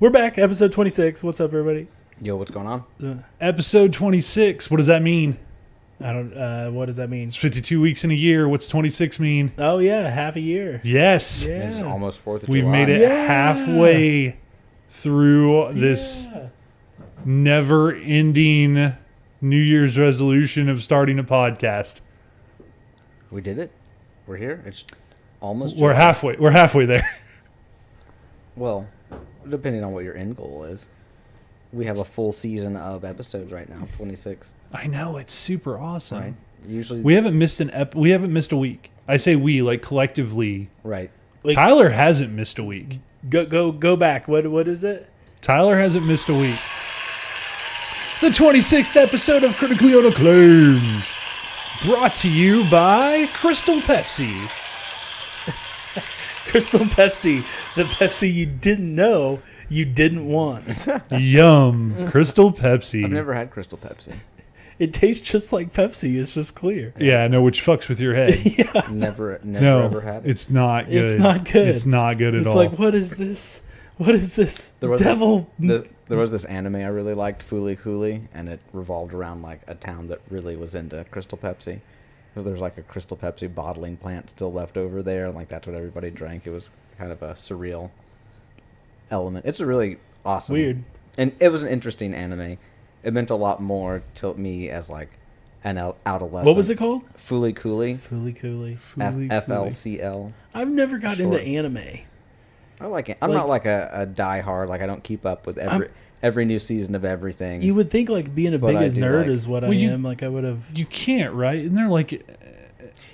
We're back, episode 26. What's up, everybody? Yo, what's going on? Episode 26. What does that mean? I don't. What does that mean? It's 52 weeks in a year. What's 26 mean? Oh yeah, half a year. Yes. Yeah. It's almost 4th of We've July. made it halfway through this never-ending New Year's resolution of starting a podcast. We did it. We're here. It's almost. We're July. halfway. We're halfway there. Well, depending on what your end goal is, we have a full season of episodes right now. 26. I know, it's super awesome. Right. Usually, We haven't missed we haven't missed a week. I say we, like collectively. right. Like, Tyler hasn't missed a week. Go back. What is it? Tyler hasn't missed a week. The 26th episode of Critically Unacclaimed. Brought to you by Crystal Pepsi. Crystal Pepsi, the Pepsi you didn't know you didn't want. Yum. Crystal Pepsi. I've never had Crystal Pepsi. It tastes just like Pepsi. It's just clear. Yeah, no, which fucks with your head. Yeah, Never No, ever had it. it's not good. it's not good. It's not good at It's all. like, what is this? What is this? There was Devil. there was this anime I really liked, Fooly Cooley, and it revolved around like a town that really was into Crystal Pepsi. So there's like a Crystal Pepsi bottling plant still left over there, and like that's what everybody drank. It was kind of a surreal element. It's a really awesome, Weird. and it was an interesting anime. It meant a lot more to me as like an adolescent. What was it called? Fooly Cooley. Fooly Cooley. FLCL. I've never got Short. into anime. I like it. I'm not like a diehard. Like I don't keep up with every new season of everything. You would think like being a But I biggest do nerd like- is what Well, I you- am. Like I would have. You can't, right? Isn't there like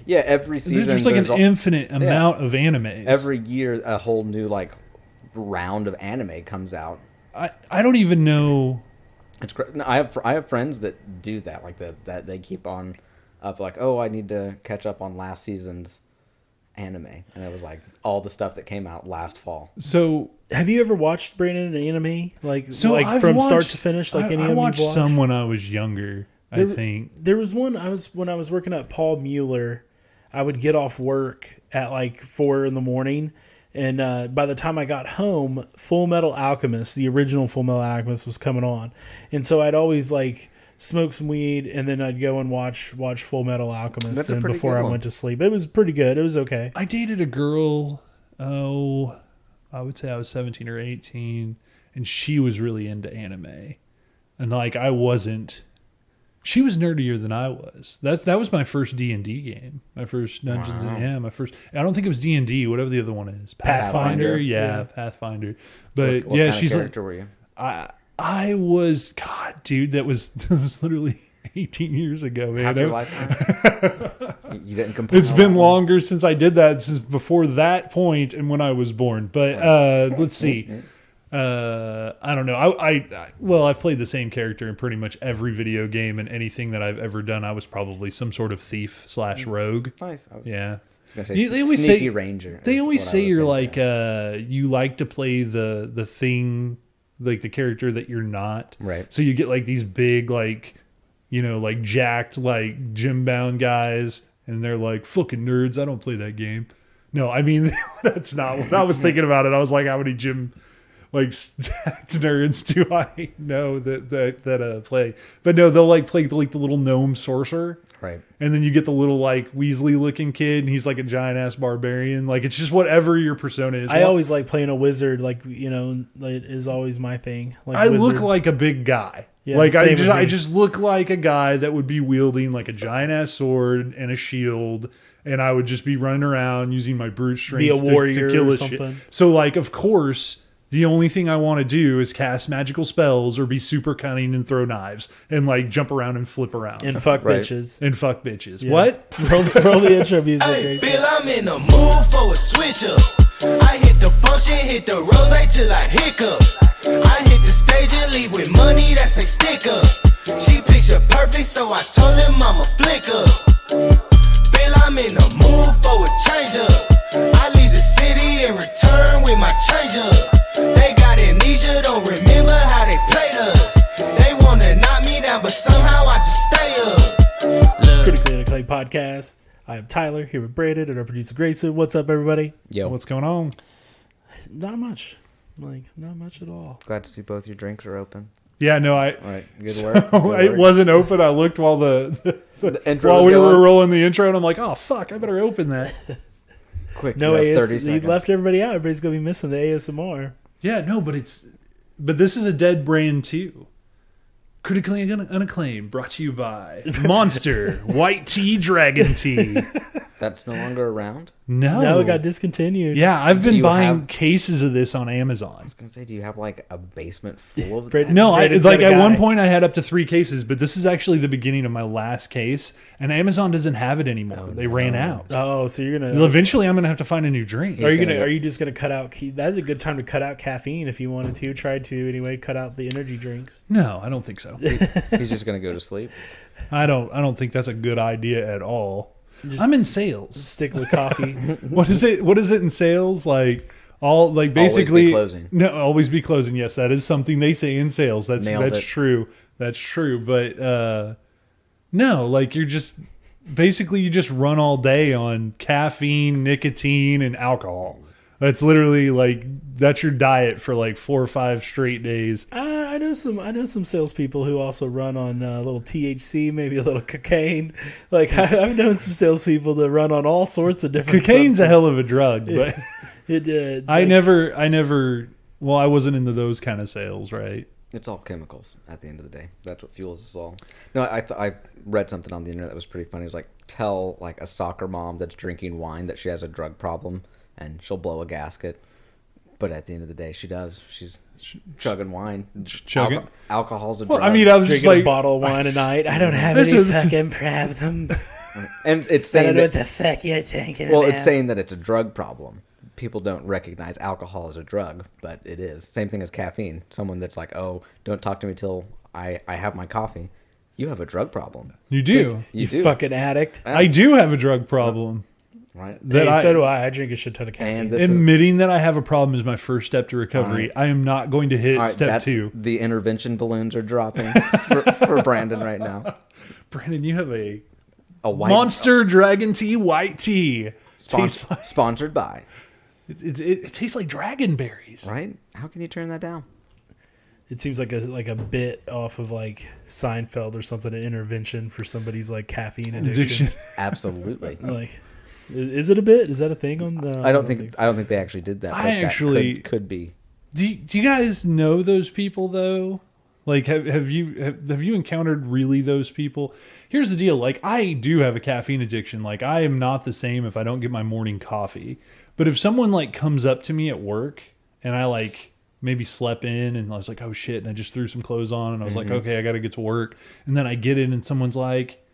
Yeah, every season there's like an there's infinite amount of animes. every year a whole new like round of anime comes out. I don't even know. It's great. No, I have friends that do that, like that they keep on up, like, oh, I need to catch up on last season's anime, and it was like all the stuff that came out last fall. So Have you ever watched Brandon an anime like I've from start watched- to finish? Like I any of you watched watched? some when I was younger. I think. There was one when I was working at Paul Mueller. I would get off work at like 4 a.m, and by the time I got home, Full Metal Alchemist, the original Full Metal Alchemist, was coming on, and so I'd always like smoke some weed, and then I'd go and watch Full Metal Alchemist, That's a and pretty before good I one. went to sleep. It was pretty good. It was okay. I dated a girl, I would say I was 17 or 18, and she was really into anime. And like I wasn't. She was nerdier than I was. That was my first D&D game. My first Dungeons and my first. I don't think it was D&D, whatever the other one is. Pathfinder? Yeah, Yeah. Pathfinder. But What yeah, kind of she's like character were you? I was, God, dude, that was literally 18 years ago, man. Half your lifetime? You didn't complete. It's been longer since I did that, since before that point and when I was born. But let's see. I don't know. I've played the same character in pretty much every video game, and anything that I've ever done, I was probably some sort of thief / rogue. Nice. I was Yeah. gonna say They always sneaky say- ranger. They is always what I say would you're think, like yeah. you like to play the thing, like the character that you're not. Right. So you get like these big like jacked like gym bound guys, and they're like fucking nerds. I don't play that game. No, I mean that's not what I was thinking about it. I was like, how many gym like stacked nerds do I know that play? But no, they'll like play like the little gnome sorcerer. Right. And then you get the little like Weasley looking kid, and he's like a giant ass barbarian. Like it's just whatever your persona is. I always like playing a wizard. Like it is always my thing. Like I wizard. look like a big guy. Yeah, like same with me. I just look like a guy that would be wielding like a giant ass sword and a shield, and I would just be running around using my brute strength Be a warrior to kill or this something. shit. So like, of course, the only thing I want to do is cast magical spells or be super cunning and throw knives and like jump around and flip around and fuck Right. bitches. and fuck bitches. Yeah. What? roll the intro music. Hey, Grayson. Bill, I'm in the mood for a switch up. I hit the function, hit the rose till I hiccup. I hit the stage and leave with money that's a stick up. She picture perfect, so I told him I'm a flick up. Bill, I'm in the mood for a change up. I leave the city and return with my change up. They got amnesia, don't remember how they played us. They wanna knock me down, but somehow I just stay up. Look. Critically Unacclaimed Podcast. I am Tyler here with Brandon and our producer Grayson. What's up, everybody? Yo, What's going on? Not much. I'm like, not much at all. Glad to see both your drinks are open. Yeah, no, All right, good work. Good work. It wasn't open. I looked while the intro while was we going. were rolling the intro, and I'm like, oh fuck, I better open that. Quick, No, you have 30 you seconds. left everybody out. Everybody's gonna be missing the ASMR. Yeah, no, but this is a dead brand too. Critically Unacclaimed, brought to you by Monster White Tea Dragon Tea. That's no longer around? No, it got discontinued. Yeah, I've Do been you buying have- cases of this on Amazon. I was going to say, do you have like a basement full of Brandon- that? No, Brandon's it's like got a at one guy. point I had up to 3 cases, but this is actually the beginning of my last case, and Amazon doesn't have it anymore. They ran out. Oh, so you're Well, gonna? eventually, I'm gonna have to find a new drink. Are you gonna? Are you just gonna cut out? That's a good time to cut out caffeine if you wanted to. Try to anyway. Cut out the energy drinks. No, I don't think so. He's just going to go to sleep. I don't think that's a good idea at all. Just I'm in sales. stick with coffee. What is it? What is it in sales? Like Always basically be closing. No, always be closing. Yes, that is something they say in sales. That's Nailed it. true. That's true. But no, like you just run all day on caffeine, nicotine, and alcohol. That's literally that's your diet for like 4 or 5 straight days. I know some salespeople who also run on a little THC, maybe a little cocaine. Like I've known some salespeople that run on all sorts of different. Cocaine's a hell substances. of a drug, but I like, never. Well, I wasn't into those kind of sales, right? It's all chemicals at the end of the day. That's what fuels us all. No, I read something on the internet that was pretty funny. It was like, tell like a soccer mom that's drinking wine that she has a drug problem and she'll blow a gasket. But at the end of the day, she does. She's chugging wine. Chugging? Alcohol's a drug. Well, I mean, I was just drinking like, a bottle of wine a night. I don't have This any is- fucking problem. and it's I saying don't know what that, the fuck you're thinking well, about. it's saying that it's a drug problem. People don't recognize alcohol as a drug, but it is. Same thing as caffeine. Someone that's like, oh, don't talk to me till I have my coffee. You have a drug problem. you do. You you do. fucking addict. I do have a drug problem. Right? That So do I. I drink a shit ton of caffeine. And this is, Admitting that I have a problem is my first step to recovery. All right. I am not going to hit all right, step that's 2. the intervention balloons are dropping for Brandon right now. Brandon, you have a A white Monster Dragon Tea White Tea. Tastes like, sponsored by, it tastes like dragon berries. right? How can you turn that down? It seems like a bit off of like Seinfeld or something, an intervention for somebody's like caffeine addiction. Absolutely. Like, is it a bit? Is that a thing on the? I don't think they actually did that. I but that actually- could be. Do you guys know those people though? Like, have you encountered really those people? Here's the deal. Like, I do have a caffeine addiction. Like, I am not the same if I don't get my morning coffee. But if someone like comes up to me at work and I like maybe slept in and I was like, oh shit, and I just threw some clothes on and I was like, okay, I got to get to work. And then I get in and someone's like,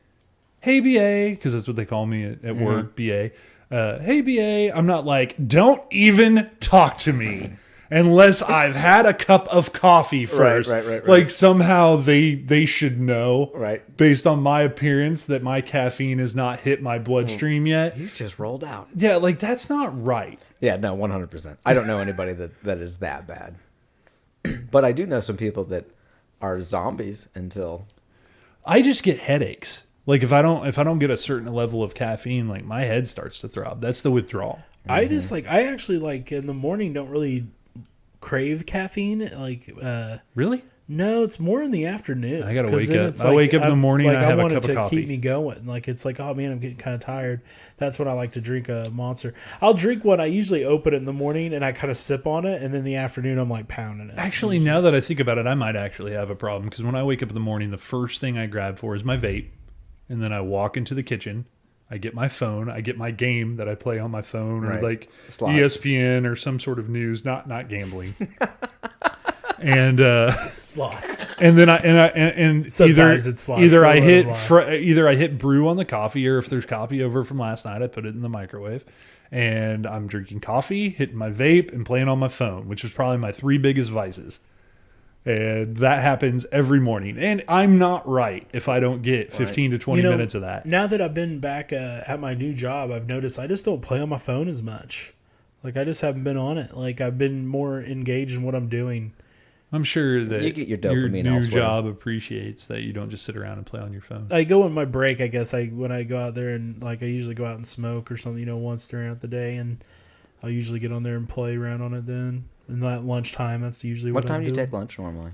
hey, BA, because that's what they call me at work, BA. Hey, BA. I'm not like, don't even talk to me unless I've had a cup of coffee first. Right. Like somehow they should know, Right. based on my appearance, that my caffeine has not hit my bloodstream yet. He's just rolled out. Yeah, like that's not right. Yeah, no, 100%. I don't know anybody that is that bad. But I do know some people that are zombies until I just get headaches. Like if I don't get a certain level of caffeine, like my head starts to throb. That's the withdrawal. I just like I actually like in the morning don't really crave caffeine. Like Really? no, it's more in the afternoon. I gotta 'Cause wake then up. it's I wake up in the morning and I have a want it cup of to coffee. keep me going. Like it's like, oh man, I'm getting kind of tired. That's when I like to drink a Monster. I'll drink one. I usually open it in the morning and I kind of sip on it, and then in the afternoon I'm like pounding it. Actually, now that I think about it, I might actually have a problem because when I wake up in the morning, the first thing I grab for is my vape, and then I walk into the kitchen. I get my phone. I get my game that I play on my phone, Right. or like Slots. ESPN or some sort of news, not gambling. And slots. and then and Sometimes it's slots, either I don't hit let 'em lie. either I hit brew on the coffee, or if there's coffee over from last night, I put it in the microwave, and I'm drinking coffee, hitting my vape, and playing on my phone, which is probably my 3 biggest vices. And that happens every morning, and I'm not right if I don't get 15 to 20 minutes of that. Now that I've been back at my new job, I've noticed I just don't play on my phone as much. Like I just haven't been on it. Like I've been more engaged in what I'm doing. I'm sure that You get your your dopamine new elsewhere. job appreciates that you don't just sit around and play on your phone. I go on my break, I guess. When I go out there and like I usually go out and smoke or something, once throughout the day, and I'll usually get on there and play around on it then. in that lunchtime. That's usually What time I'm do you doing. take lunch normally?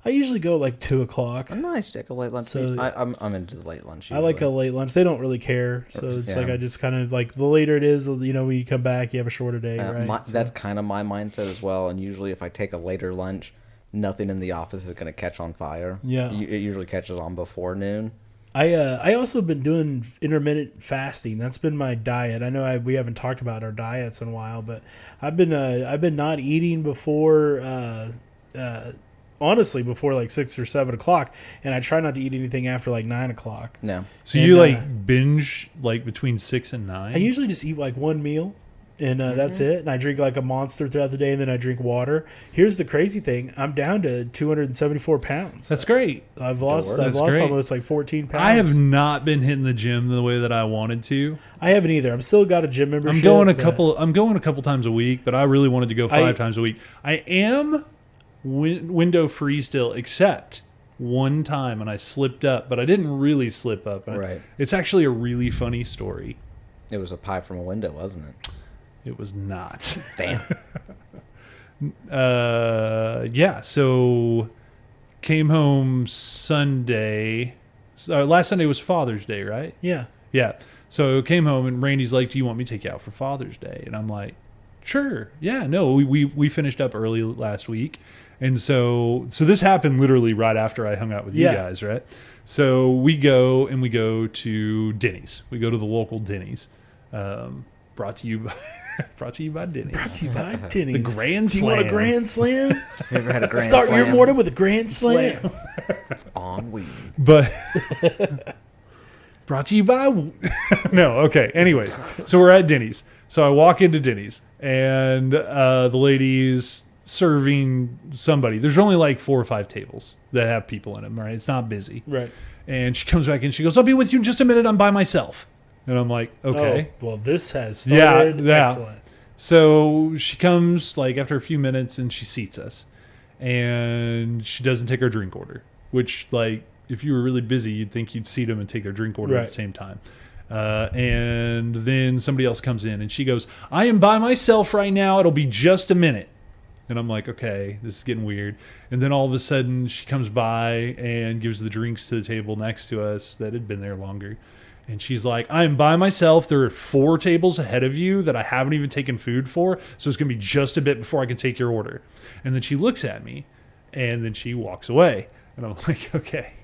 I usually go like 2:00. Oh, nice. Take a late lunch. So- I'm into the late lunch. I like a usually. late lunch. They don't really care, so it's Yeah. like I just kind of like the later it is, when you come back, you have a shorter day, right? So- That's kind of my mindset as well. And usually, if I take a later lunch, nothing in the office is going to catch on fire. Yeah. It usually catches on before noon. I also been doing intermittent fasting. That's been my diet. I know we haven't talked about our diets in a while, but I've been not eating before. Honestly, before like 6 or 7 o'clock, and I try not to eat anything after like 9 o'clock. No. So And, you like binge like between 6 and 9? I usually just eat like one meal, and that's it. And I drink like a Monster throughout the day, and then I drink water. Here's the crazy thing: I'm down to 274 pounds. That's great. I've lost That's great. almost like 14 pounds. I have not been hitting the gym the way that I wanted to. I haven't either. I'm still got a gym membership. I'm going a but- couple times a week, but I really wanted to go 5 times a week. I am window free still, except one time, and I slipped up, but I didn't really slip up. Right. It's actually a really funny story. It was a pie from a window, wasn't it? It was not. Damn. Yeah. So came home Sunday. Last Sunday was Father's Day, right? Yeah. Yeah. So came home and Randy's like, "Do you want me to take you out for Father's Day?" And I'm like, "Sure. Yeah. No, we finished up early last week." And so this happened literally right after I hung out with you Yeah. guys, right? So we go to Dennys. We go to the local Dennys. Brought to you by Dennys. Brought to you by Dennys. The Grand Do you want a Slam. Grand Slam? You ever had a grand Start your slam morning with a Grand Slam. on weed? But brought to you by no, okay. Anyways, so we're at Dennys. So I walk into Dennys, and the lady's serving somebody. There's only like 4 or 5 tables that have people in them, right? It's not busy. Right. And she comes back and she goes, "I'll be with you in just a minute. I'm by myself." And I'm like, "Okay." Oh, well, this has started. Yeah. Excellent. So she comes like after a few minutes and she seats us, and she doesn't take our drink order, which like if you were really busy, you'd think you'd seat them and take their drink order at Right. the same time. And then somebody else comes in and she goes, "I am by myself right now. It'll be just a minute." And I'm like, okay, this is getting weird. And then all of a sudden she comes by and gives the drinks to the table next to us that had been there longer. And she's like, "I'm by myself. There are 4 tables ahead of you that I haven't even taken food for. So it's going to be just a bit before I can take your order." And then she looks at me and then she walks away. And I'm like, okay,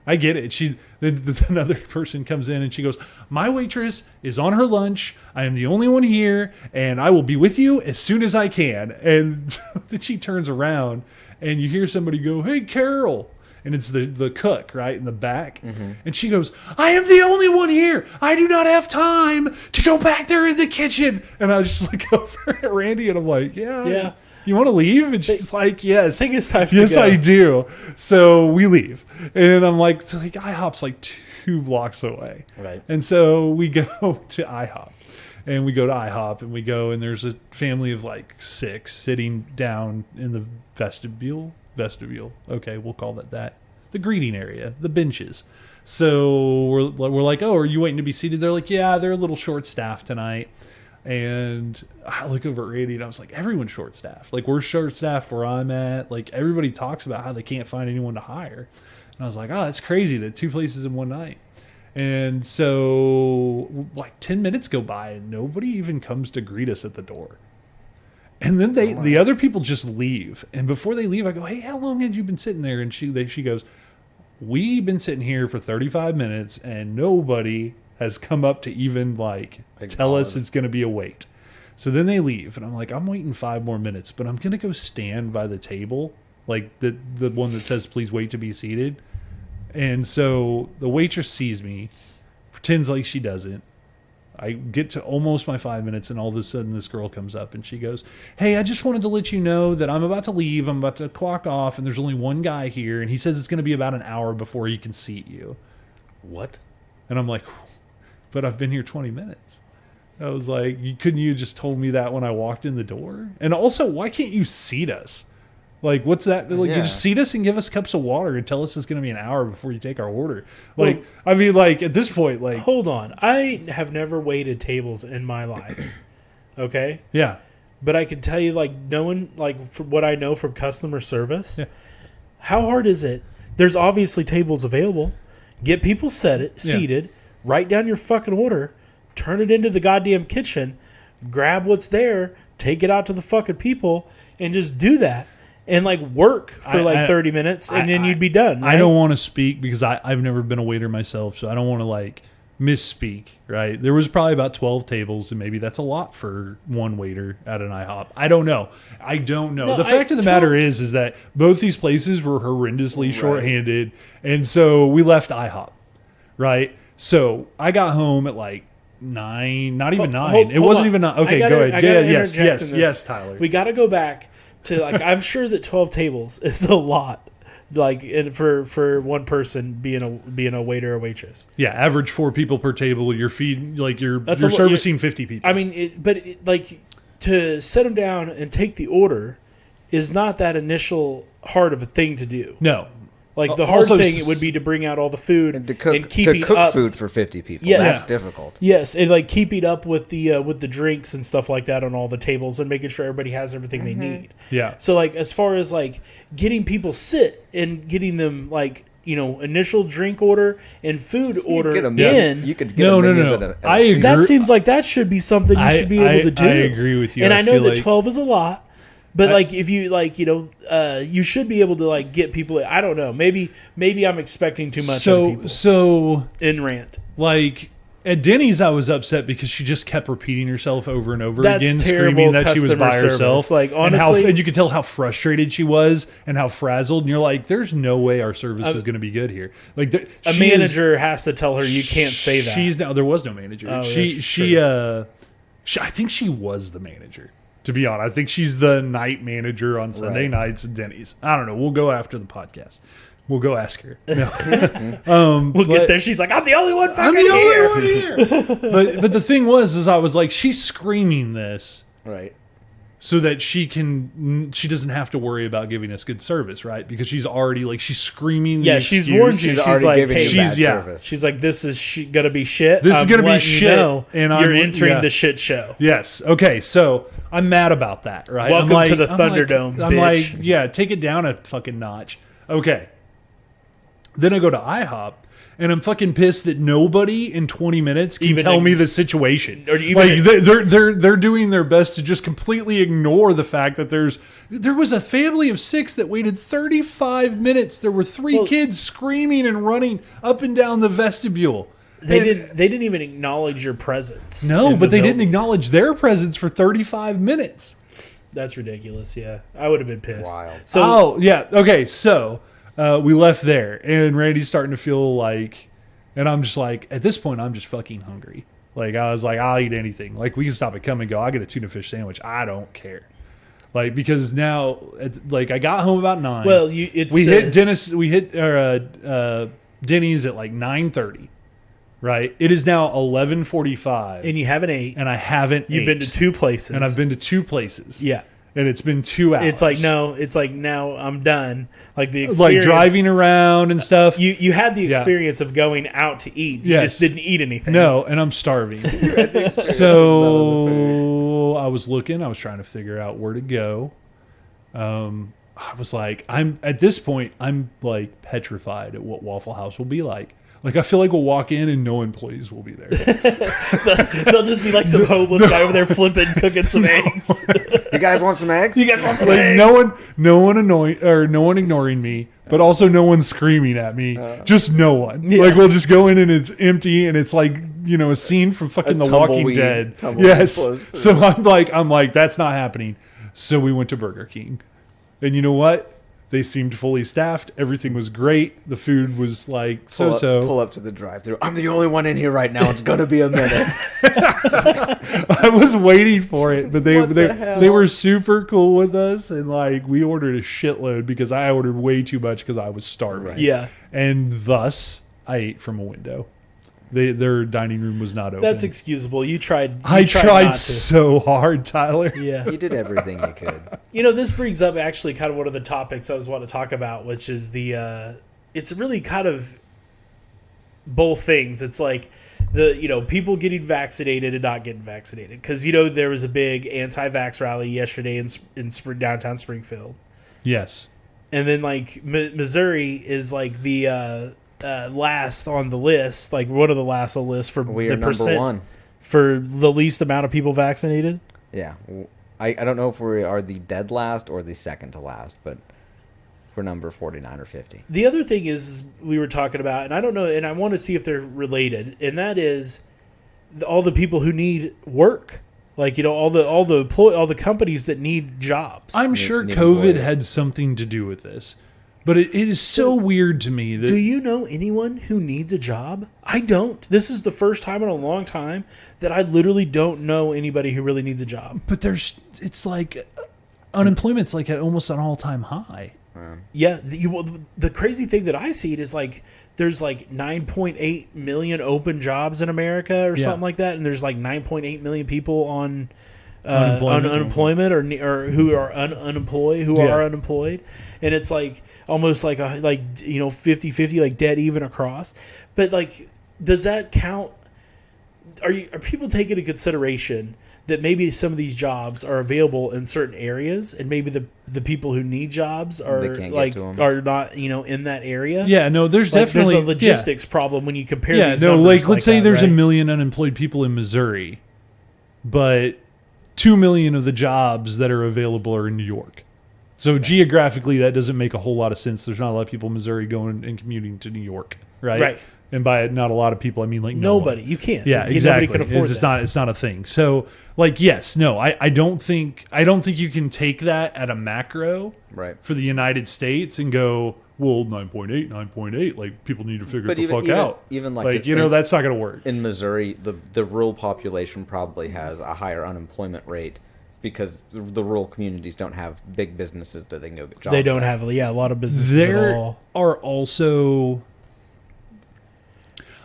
I get it. Then another person comes in and she goes, "My waitress is on her lunch. I am the only one here and I will be with you as soon as I can." And then she turns around and you hear somebody go, "Hey, Carol." And it's the cook, right, in the back. Mm-hmm. And she goes, "I am the only one here. I do not have time to go back there in the kitchen." And I just look over at Randy and I'm like, yeah. You want to leave? And she's like, "Yes. I think it's time to Yes, go." I do. So we leave. And I'm like IHOP's like 2 blocks away. Right. And so we go to IHOP. And we go to IHOP and we go and there's a family of like 6 sitting down in the vestibule. Okay, we'll call it that. The greeting area, the benches. So we're like, "Oh, are you waiting to be seated?" They're like, "Yeah, they're a little short-staffed tonight." And I look over at Randy and I was like, everyone's short-staffed. Like, we're short-staffed where I'm at. Like, everybody talks about how they can't find anyone to hire. And I was like, oh, that's crazy that 2 places in one night. And so like 10 minutes go by and nobody even comes to greet us at the door. And then the other people just leave. And before they leave, I go, "Hey, how long had you been sitting there?" And she goes, "We've been sitting here for 35 minutes and nobody has come up to even like tell us it's going to be a wait." So then they leave. And I'm like, I'm waiting 5 more minutes, but I'm going to go stand by the table, like the one that says, "Please wait to be seated." And so the waitress sees me, pretends like she doesn't. I get to almost my 5 minutes, and all of a sudden this girl comes up and she goes, "Hey, I just wanted to let you know that I'm about to leave. I'm about to clock off, and there's only one guy here, and he says it's going to be about an hour before he can seat you." What? And I'm like, "But I've been here 20 minutes. I was like, couldn't you just told me that when I walked in the door? And also, why can't you seat us? Like, what's that? Like, you just seat us and give us cups of water and tell us it's going to be an hour before you take our order." Like, Well, I mean, like, at this point, like... Hold on. I have never waited tables in my life. Okay? Yeah. but I can tell you, like, knowing, like, from what I know from customer service, how hard is it? There's obviously tables available. Get people seated, write down your fucking order, turn it into the goddamn kitchen, grab what's there, take it out to the fucking people, and just do that. And, like, work for, 30 minutes, and then you'd be done. Right? I don't want to speak because I've never been a waiter myself, so I don't want to, like, misspeak, right? There was probably about 12 tables, and maybe that's a lot for one waiter at an IHOP. I don't know. No, the fact of the matter is that both these places were horrendously shorthanded, and so we left IHOP, right? So I got home at like 9, not even 9. It wasn't even 9. Okay, go ahead. Yes, Tyler. We got to go back to, like, I'm sure that 12 tables is a lot. Like, for one person being a waiter or waitress. Yeah, average 4 people per table. You're feeding, like, you're servicing 50 people. I mean, like, to set them down and take the order is not that initial hard of a thing to do. No. Like, the hard thing would be to bring out all the food and to cook food for 50 people. Yes. That's difficult. Yes, and, like, keeping up with the drinks and stuff like that on all the tables and making sure everybody has everything they need. Yeah. So, like, as far as, like, getting people sit and getting them, like, you know, initial drink order and food order in. You could get no. I agree. That seems like that should be something you should be able to do. I agree with you. And I know that 12 is a lot. But, like, if you, like, you know, you should be able to, like, get people. I don't know. Maybe I'm expecting too much of people. So in rant. Like, at Dennys, I was upset because she just kept repeating herself over and over again, terrible screaming that she was by service. herself. Like, honestly, and you could tell how frustrated she was and how frazzled. And you're like, there's no way our service is going to be good here. Like, a manager has to tell her you can't say that. There was no manager. Oh, I think she was the manager. To be honest, I think she's the night manager on Sunday nights at Dennys. I don't know. We'll go after the podcast. We'll go ask her. No. We'll get there. She's like, I'm the only one here. But the thing was I was like, she's screaming this. Right. So that she doesn't have to worry about giving us good service, right? Because she's already, like, she's screaming. Yeah, she's warned you. She's like, hey, service. She's like, this is gonna be shit. This is gonna be shit. And you're entering the shit show. Yes. Okay. So I'm mad about that, right? Welcome to the Thunderdome, bitch. I'm like, yeah, take it down a fucking notch. Okay. Then I go to IHOP. And I'm fucking pissed that nobody in 20 minutes can tell me the situation. Like, they're doing their best to just completely ignore the fact that there was a family of 6 that waited 35 minutes. There were 3 kids screaming and running up and down the vestibule. They didn't even acknowledge your presence. No, but they didn't acknowledge their presence for 35 minutes. That's ridiculous. Yeah, I would have been pissed. Wild. So, okay. So. We left there, and Randy's starting to feel like, and I'm just like, at this point, I'm just fucking hungry. Like, I was like, I'll eat anything. Like, we can stop at Come and Go. I get a tuna fish sandwich. I don't care. Like, because now, like, I got home about 9. Well, hit Dennys at like 9:30. Right? It is now 11:45, and you haven't ate, and I haven't. You've been to 2 places, and I've been to 2 places. Yeah. And it's been 2 hours. It's like now I'm done. Like the experience, like driving around and stuff. You had the experience of going out to eat. You just didn't eat anything. No, and I'm starving. So I was looking. I was trying to figure out where to go. I was like, at this point, I'm like petrified at what Waffle House will be like. Like, I feel like we'll walk in and no employees will be there. They'll just be like some homeless guy over there flipping, cooking some eggs. You guys want some eggs? You guys want some like eggs? No one ignoring me, but also no one screaming at me. Just no one. Yeah. Like, we'll just go in and it's empty and it's like, you know, a scene from fucking The Walking Dead. Yes. So I'm like, that's not happening. So we went to Burger King. And you know what? They seemed fully staffed. Everything was great. The food was like so-so. Pull up to the drive-thru. I'm the only one in here right now. It's going to be a minute. I was waiting for it, but they were super cool with us, and like we ordered a shitload because I ordered way too much because I was starving. Yeah, and thus I ate from a window. Their dining room was not open. That's excusable. I tried so hard, Tyler. Yeah, you did everything you could. You know, this brings up actually kind of one of the topics I was wanting to talk about, which is it's really kind of both things. It's like people getting vaccinated and not getting vaccinated. Because, there was a big anti-vax rally yesterday in downtown Springfield. Yes. And then, Missouri is, the last on the list. One of the last on the list for We the are number one. for the least amount of people vaccinated. Yeah. I don't know if we are the dead last or the second to last, but we're number 49 or 50. The other thing is we were talking about, and I don't know, and I want to see if they're related, and that is all the people who need work. All the companies that need jobs. I'm sure need COVID employers. had something to do with this. But it is so weird to me that... Do you know anyone who needs a job? I don't. This is the first time in a long time that I literally don't know anybody who really needs a job. But it's unemployment's at almost an all-time high. Yeah. The crazy thing that I see it is there's 9.8 million open jobs in America or something like that. And there's 9.8 million people on unemployment or who are unemployed, are unemployed. And it's almost 50-50, dead even across. But does that count? Are people taking into consideration that maybe some of these jobs are available in certain areas, and maybe the people who need jobs are are not in that area? Yeah, no, there's definitely a logistics problem when you compare. Yeah, these no, numbers let's say that, there's right? 1 million unemployed people in Missouri, but 2 million of the jobs that are available are in New York. So geographically, that doesn't make a whole lot of sense. There's not a lot of people in Missouri going and commuting to New York, right? Right. And by not a lot of people, I mean nobody. No one. You can't. Yeah, exactly. Nobody can afford that. It's not a thing. So yes, no, I don't think you can take that at a macro for the United States and go, well, 9.8, people need to figure the fuck out. Even that's not going to work. In Missouri, the rural population probably has a higher unemployment rate because the rural communities don't have big businesses that they can go get jobs. They don't have a lot of businesses there at all. Are also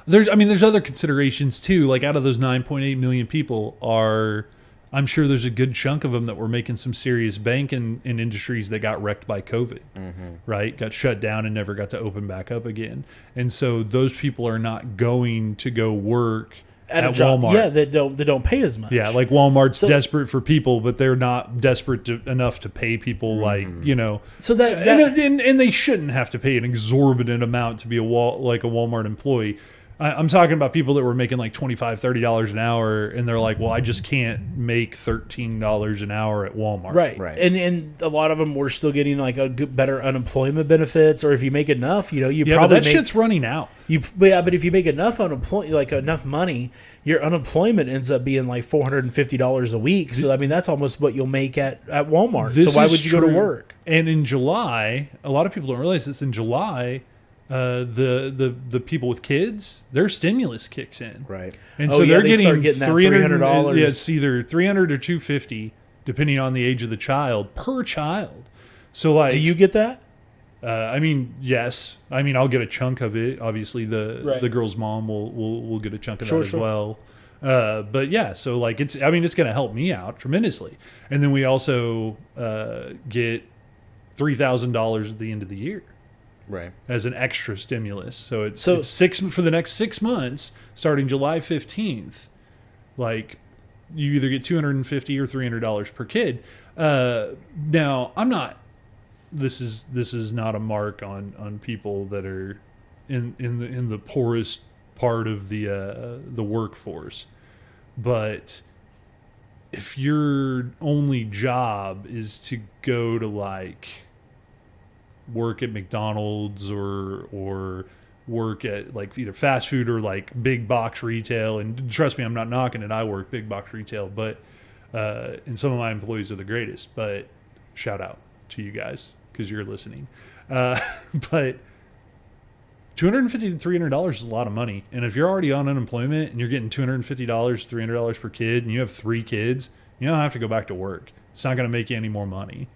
there's other considerations too. Out of those 9.8 million people I'm sure there's a good chunk of them that were making some serious bank in industries that got wrecked by COVID, right? Got shut down and never got to open back up again. And so those people are not going to go work at Walmart. Yeah, they don't pay as much. Yeah, Walmart's desperate for people, but they're not desperate enough to pay people So that and they shouldn't have to pay an exorbitant amount to be a Walmart employee. I'm talking about people that were making $25, $30 an hour, and they're like, well, I just can't make $13 an hour at Walmart. Right. And a lot of them were still getting better unemployment benefits, or if you make enough, probably shit's running out. But if you make enough enough money, your unemployment ends up being $450 a week. So that's almost what you'll make at Walmart. So why would you go to work? And in July, a lot of people don't realize this. In July, the people with kids, their stimulus kicks in, right? And so they're getting $300. Yeah, it's either $300 or $250, depending on the age of the child per child. So do you get that? Yes. I'll get a chunk of it. Obviously, the girl's mom will get a chunk of that as well. But yeah, so it's going to help me out tremendously. And then we also get $3,000 at the end of the year. Right. As an extra stimulus. So it's six for the next 6 months, starting July 15th. You either get $250 or $300 per kid. Now, I'm not. This is not a mark on people that are in the poorest part of the workforce, but if your only job is to go to work at McDonald's or work at either fast food or big box retail, and trust me, I'm not knocking it. I work big box retail, but and some of my employees are the greatest, but shout out to you guys because you're listening. But $250 to $300 is a lot of money. And if you're already on unemployment and you're getting $250, $300 per kid, and you have 3 kids, you don't have to go back to work. It's not going to make you any more money.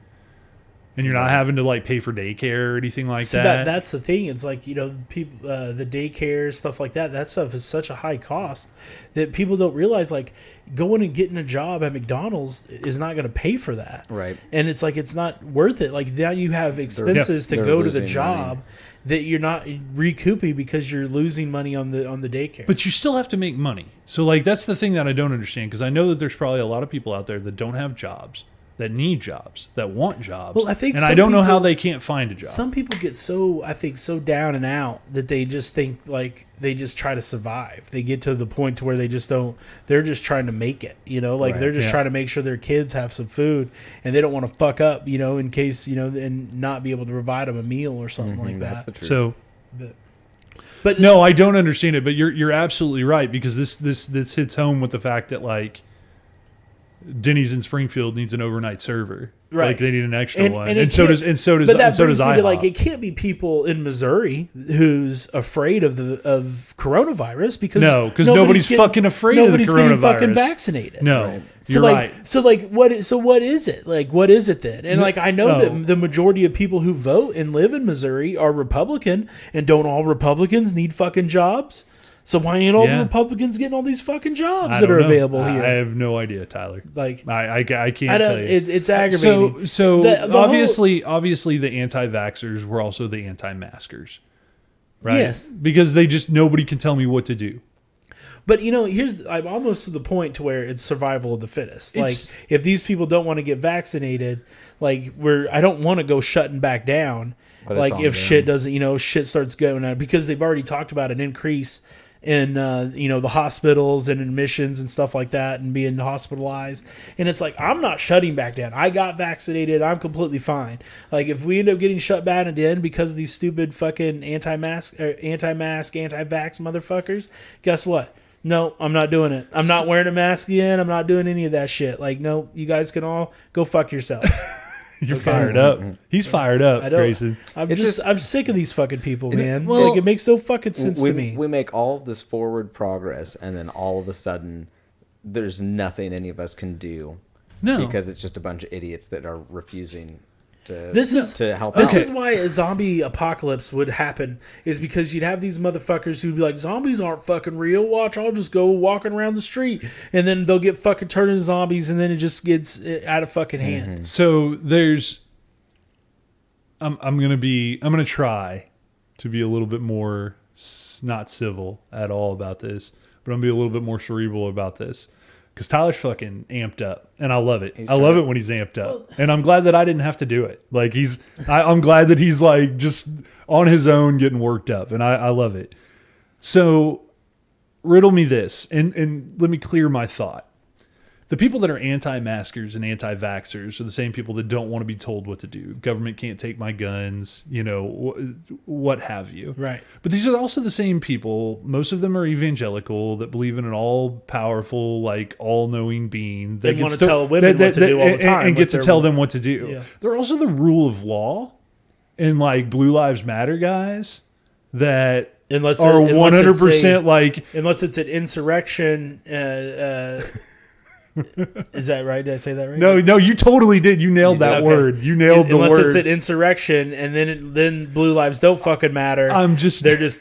and you're not having to like pay for daycare or anything like that. That's the thing. It's like, people, the daycare, stuff like that, that stuff is such a high cost that people don't realize, like, going and getting a job at McDonald's is not going to pay for that. Right. And it's like, it's not worth it. Like, now you have expenses to go to the job that you're not recouping because you're losing money on the daycare. But you still have to make money. So, like, that's the thing that I don't understand, because I know that there's probably a lot of people out there that don't have jobs, that need jobs, that want jobs. Well, I think, and I don't know how they can't find a job. Some people get so down and out that they just think, like, they just try to survive. They get to the point to where they just don't. They're just trying to make it. They're just trying to make sure their kids have some food, and they don't want to fuck up. In case and not be able to provide them a meal or something like that. That's the truth. So. But no, I don't understand it. But you're absolutely right, because this hits home with the fact that, like, Dennys in Springfield needs an overnight server. Right. Like, they need an extra one. And so does But that brings me IHOP. to, like, it can't be people in Missouri who's afraid of coronavirus, because nobody's fucking afraid of the coronavirus. Getting fucking vaccinated. No, right. You're right. So what is it? Like, what is it then? And, like, I know that the majority of people who vote and live in Missouri are Republican, and don't all Republicans need fucking jobs? So why ain't all the Republicans getting all these fucking jobs that are available here? I have no idea, Tyler. Like, I can't tell you. It's aggravating. So obviously the anti-vaxxers were also the anti-maskers, right? Yes, because nobody can tell me what to do. But I'm almost to the point to where it's survival of the fittest. Like, if these people don't want to get vaccinated, like, I don't want to go shutting back down. But like, if shit doesn't, shit starts going on, because they've already talked about an increase in the hospitals and admissions and stuff like that, and being hospitalized. And it's like, I'm not shutting back down. I got vaccinated. I'm completely fine. Like, if we end up getting shut back again because of these stupid fucking anti-vax motherfuckers, guess what? No, I'm not doing it. I'm not wearing a mask again. I'm not doing any of that shit. Like, no, you guys can all go fuck yourselves. You're fired up. He's fired up, Grayson. I'm sick of these fucking people, man. Well, like, it makes no fucking sense to me. We make all of this forward progress, and then all of a sudden, there's nothing any of us can do. No, because it's just a bunch of idiots that are refusing to help. This out. is why a zombie apocalypse would happen, is because you'd have these motherfuckers who'd be like, zombies aren't fucking real. Watch, I'll just go walking around the street, and then they'll get fucking turned into zombies, and then it just gets out of fucking hand. Mm-hmm. So there's, I'm gonna try to be a little bit more not civil at all about this, but I'm gonna be a little bit more cerebral about this. Because Tyler's fucking amped up, and I love it. I love it when he's amped up, and I'm glad that I didn't have to do it. Like, I'm glad that he's, like, just on his own getting worked up, and I love it. So, riddle me this, and let me clear my thought. The people that are anti-maskers and anti-vaxxers are the same people that don't want to be told what to do. Government can't take my guns, what have you. Right. But these are also the same people. Most of them are evangelical, that believe in an all-powerful, like, all-knowing being. That want to tell women what to do all the time. And get to tell them what to do. Yeah. They're also the rule of law and, like, Blue Lives Matter guys that Unless are 100% like... Unless it's an insurrection... Is that right? Did I say that right? No, you totally did. You nailed that word. You nailed the word. Unless it's an insurrection, and then Blue Lives don't fucking matter.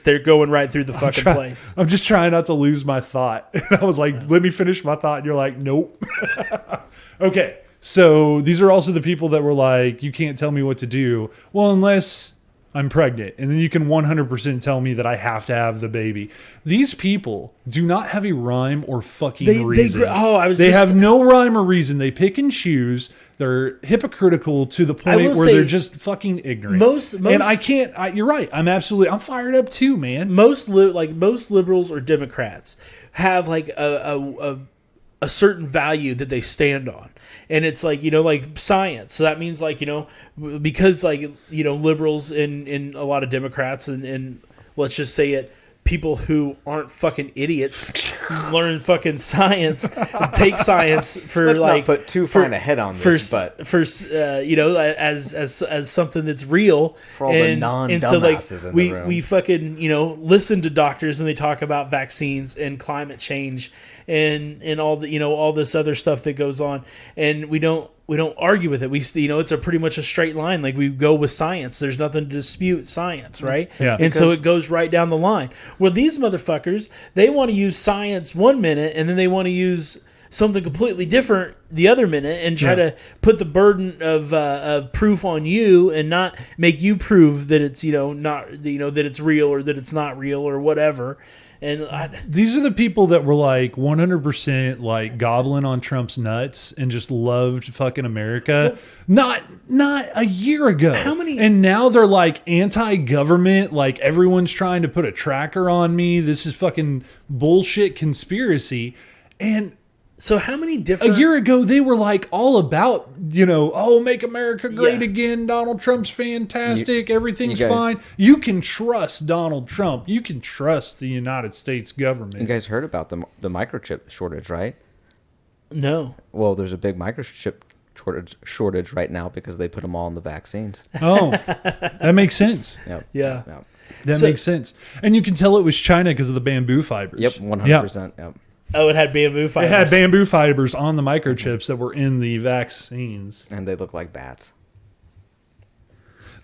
They're going right through the fucking place. I'm just trying not to lose my thought. And I was like, let me finish my thought. And you're like, nope. Okay. So these are also the people that were like, you can't tell me what to do. Well, unless I'm pregnant, and then you can 100% tell me that I have to have the baby. These people do not have a rhyme or fucking reason. They have no rhyme or reason. They pick and choose. They're hypocritical to the point where they're just fucking ignorant. And I can't. You're right. I'm fired up too, man. Most liberals or Democrats have, like, a certain value that they stand on. And it's like, like science. So that means, like, because, like, liberals and a lot of Democrats and let's just say it, people who aren't fucking idiots learn fucking science, take science for, let's like, not put too fine a head on this, but as something that's real for all the non-dumbasses in the room. We fucking listen to doctors and they talk about vaccines and climate change and all the all this other stuff that goes on, and we don't argue with it. We, it's a pretty much a straight line. Like we go with science. There's nothing to dispute science, right? Yeah. And so it goes right down the line. Well, these motherfuckers, they want to use science 1 minute and then they want to use something completely different the other minute and try to put the burden of proof on you and not make you prove that it's, not, that it's real or that it's not real or whatever. And these are the people that were like 100% like gobbling on Trump's nuts and just loved fucking America. Not a year ago. How many? And now they're like anti-government. Like everyone's trying to put a tracker on me. This is fucking bullshit conspiracy. And so how many different... A year ago, they were like all about, make America great again. Donald Trump's fantastic. Everything's fine. You can trust Donald Trump. You can trust the United States government. You guys heard about the microchip shortage, right? No. Well, there's a big microchip shortage right now because they put them all in the vaccines. Oh, that makes sense. Yep. Yeah. Yep. That makes sense. And you can tell it was China because of the bamboo fibers. Yep, 100%. Yep. Oh, it had bamboo fibers. It had bamboo fibers on the microchips that were in the vaccines. And they look like bats.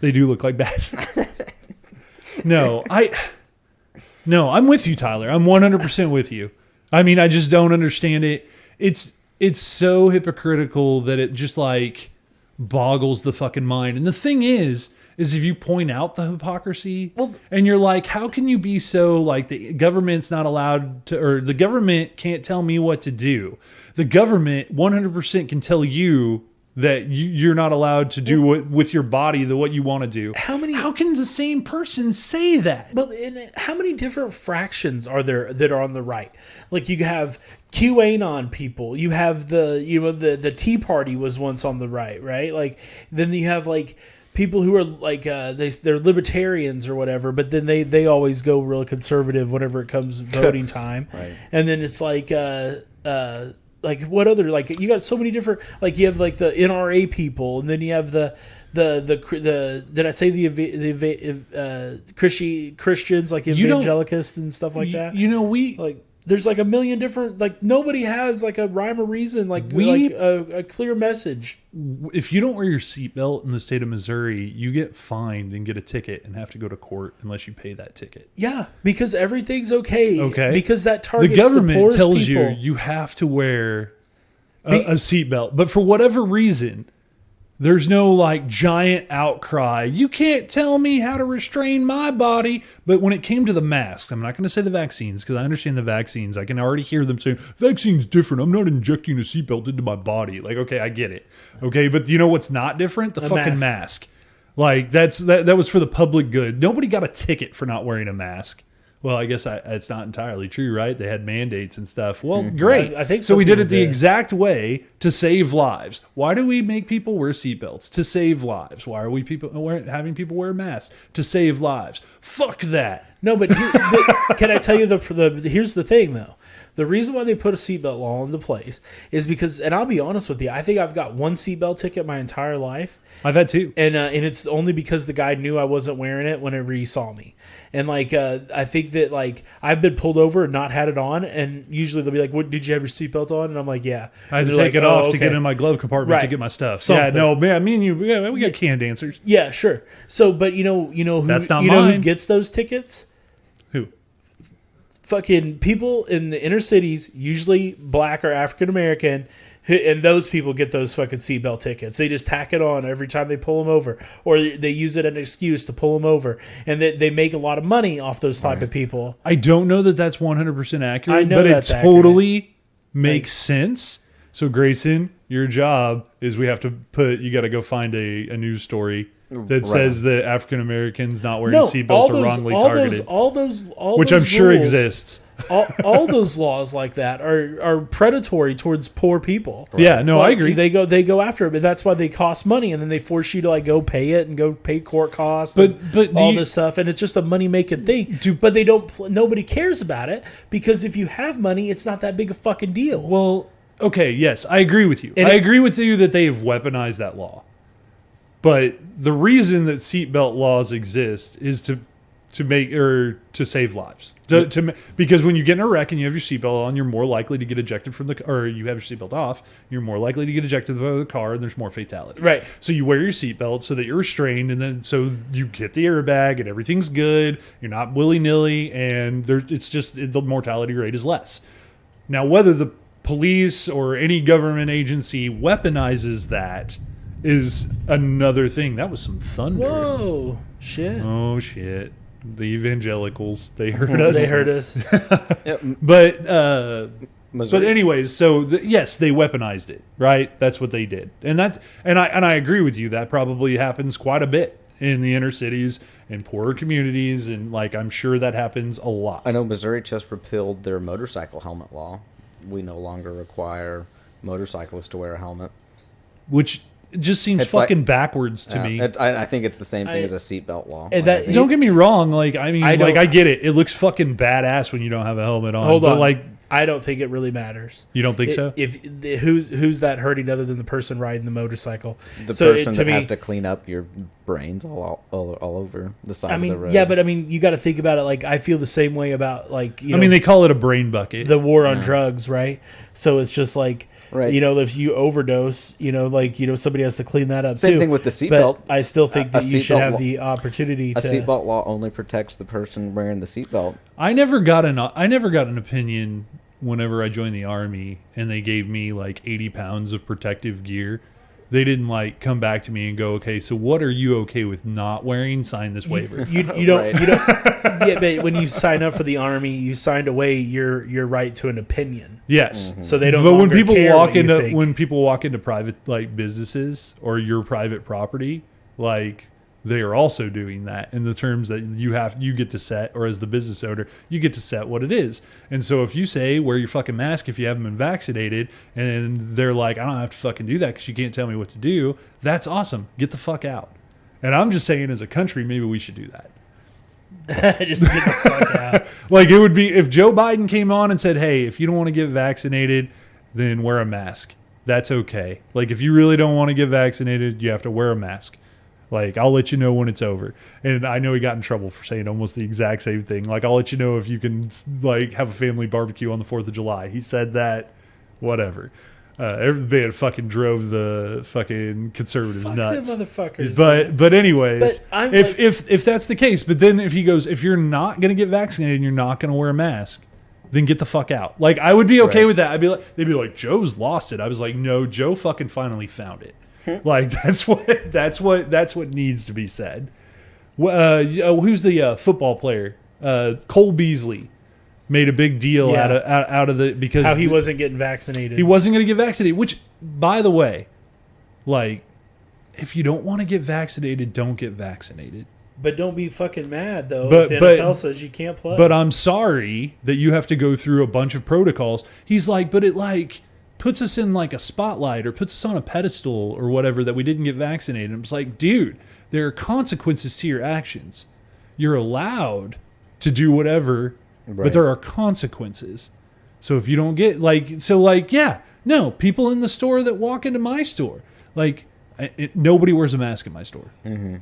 They do look like bats. No, I'm with you, Tyler. I'm 100% with you. I mean, I just don't understand it. It's so hypocritical that it just like boggles the fucking mind. And the thing is if you point out the hypocrisy and you're like, how can you be so like the government's not allowed to, or the government can't tell me what to do. The government 100% can tell you that you're not allowed to do with your body what you want to do. How can the same person say that? Well, how many different fractions are there that are on the right? Like you have QAnon people. You have the Tea Party was once on the right? Like then you have like people who are like they're libertarians or whatever, but then they always go real conservative whenever it comes voting time. Right. And then it's like what other, like you got so many different, like you have like the NRA people, and then you have the did I say the Christians, like evangelicals and stuff like that? There's like a million different, like nobody has like a rhyme or reason, like a clear message. If you don't wear your seatbelt in the state of Missouri, you get fined and get a ticket and have to go to court unless you pay that ticket. Yeah, because everything's okay. Okay. Because that targets the government poorest tells people. you have to wear a seatbelt, but for whatever reason, there's no like giant outcry. You can't tell me how to restrain my body. But when it came to the masks, I'm not going to say the vaccines because I understand the vaccines. I can already hear them saying, vaccine's different. I'm not injecting a seatbelt into my body. Like, okay, I get it. Okay, but you know what's not different? The fucking mask. Like, that was for the public good. Nobody got a ticket for not wearing a mask. Well, I guess it's not entirely true, right? They had mandates and stuff. Well, great. I think so. We did it the exact way to save lives. Why do we make people wear seatbelts? To save lives. Why are we having people wear masks? To save lives. Fuck that. No, but can I tell you here's the thing, though. The reason why they put a seatbelt law into place is because, and I'll be honest with you, I think I've got one seatbelt ticket my entire life. I've had two. And it's only because the guy knew I wasn't wearing it whenever he saw me. And like, I think that like I've been pulled over and not had it on, and usually they'll be like, "What, did you have your seatbelt on?" And I'm like, "Yeah." I had to take it off to get in my glove compartment to get my stuff. Something. Yeah, no, man, me and you, we got canned answers. Yeah, sure. So, but you know who, that's not you mine. know who gets those tickets? Who? Fucking people in the inner cities, usually black or African American, and those people get those fucking seatbelt tickets. They just tack it on every time they pull them over, or they use it as an excuse to pull them over, and they make a lot of money off those type of people. I don't know that that's 100% accurate, I know but that's it totally makes sense. So, Grayson, your job is you got to go find a news story that says that African Americans not wearing seatbelts are wrongly targeted. Which I'm sure exists. all those laws like that are predatory towards poor people. Right. Yeah, no, I agree. They go after it, but that's why they cost money, and then they force you to like go pay it and go pay court costs, but all this stuff, and it's just a money making thing. But they don't. Nobody cares about it because if you have money, it's not that big a fucking deal. Well, okay, yes, I agree with you. I agree with you that they have weaponized that law. But the reason that seatbelt laws exist is to to save lives. Because when you get in a wreck and you have your seatbelt on, you're more likely to get ejected from or you have your seatbelt off, you're more likely to get ejected from the car, and there's more fatalities. Right. So you wear your seatbelt so that you're restrained, and then so you get the airbag and everything's good. You're not willy-nilly, and it's just the mortality rate is less. Now, whether the police or any government agency weaponizes that is another thing. That was some thunder. Whoa, shit. Oh, shit. The evangelicals, they heard us. They heard us. But anyways, so yes, they weaponized it, right? That's what they did. And I agree with you. That probably happens quite a bit in the inner cities and poorer communities, and like I'm sure that happens a lot. I know Missouri just repealed their motorcycle helmet law. We no longer require motorcyclists to wear a helmet. Which just seems fucking backwards to me. I think it's the same thing as a seatbelt law. Don't get me wrong. Like, I mean, I get it. It looks fucking badass when you don't have a helmet on. Hold on. Like, I don't think it really matters. You don't think so? Who's that hurting other than the person riding the motorcycle? The person that has to clean up your brains all over the side of the road. Yeah, but I mean, you got to think about it. Like, I feel the same way about like they call it a brain bucket. The war on drugs, right? So it's just like. Right. If you overdose, somebody has to clean that up. Same thing with the seatbelt. I still think that you should have the opportunity. A seatbelt law only protects the person wearing the seatbelt. I never got an opinion whenever I joined the Army, and they gave me like 80 pounds of protective gear. They didn't like come back to me and go, okay, so what are you okay with not wearing? Sign this waiver. You don't. Yeah, but when you sign up for the Army, you signed away your right to an opinion. Yes. Mm-hmm. So they don't. But when people walk into private like businesses or your private property, like they are also doing that in the terms that you get to set, or as the business owner, you get to set what it is. And so if you say wear your fucking mask if you haven't been vaccinated, and they're like, I don't have to fucking do that because you can't tell me what to do, that's awesome. Get the fuck out. And I'm just saying, as a country, maybe we should do that. Just get the fuck out. Like, it would be if Joe Biden came on and said, hey, if you don't want to get vaccinated, then wear a mask. That's okay. Like, if you really don't want to get vaccinated, you have to wear a mask. Like, I'll let you know when it's over. And I know he got in trouble for saying almost the exact same thing. Like, I'll let you know if you can, like, have a family barbecue on the 4th of July. He said that, whatever. Everybody fucking drove the fucking conservatives nuts. Them motherfuckers. But anyways, if that's the case, but then if he goes, if you're not going to get vaccinated and you're not going to wear a mask, then get the fuck out. Like, I would be okay with that. They'd be like, Joe's lost it. I was like, no, Joe fucking finally found it. Like, that's what needs to be said. Who's the football player? Cole Beasley made a big deal out of the because how he wasn't getting vaccinated. He wasn't going to get vaccinated. Which, by the way, like, if you don't want to get vaccinated, don't get vaccinated. But don't be fucking mad though. If the NFL says you can't play. But I'm sorry that you have to go through a bunch of protocols. He's like, but it like puts us in like a spotlight or puts us on a pedestal or whatever that we didn't get vaccinated. And it's like, dude, there are consequences to your actions. You're allowed to do whatever, but there are consequences. So if you don't get people in the store that walk into my store, like nobody wears a mask in my store. Mm-hmm.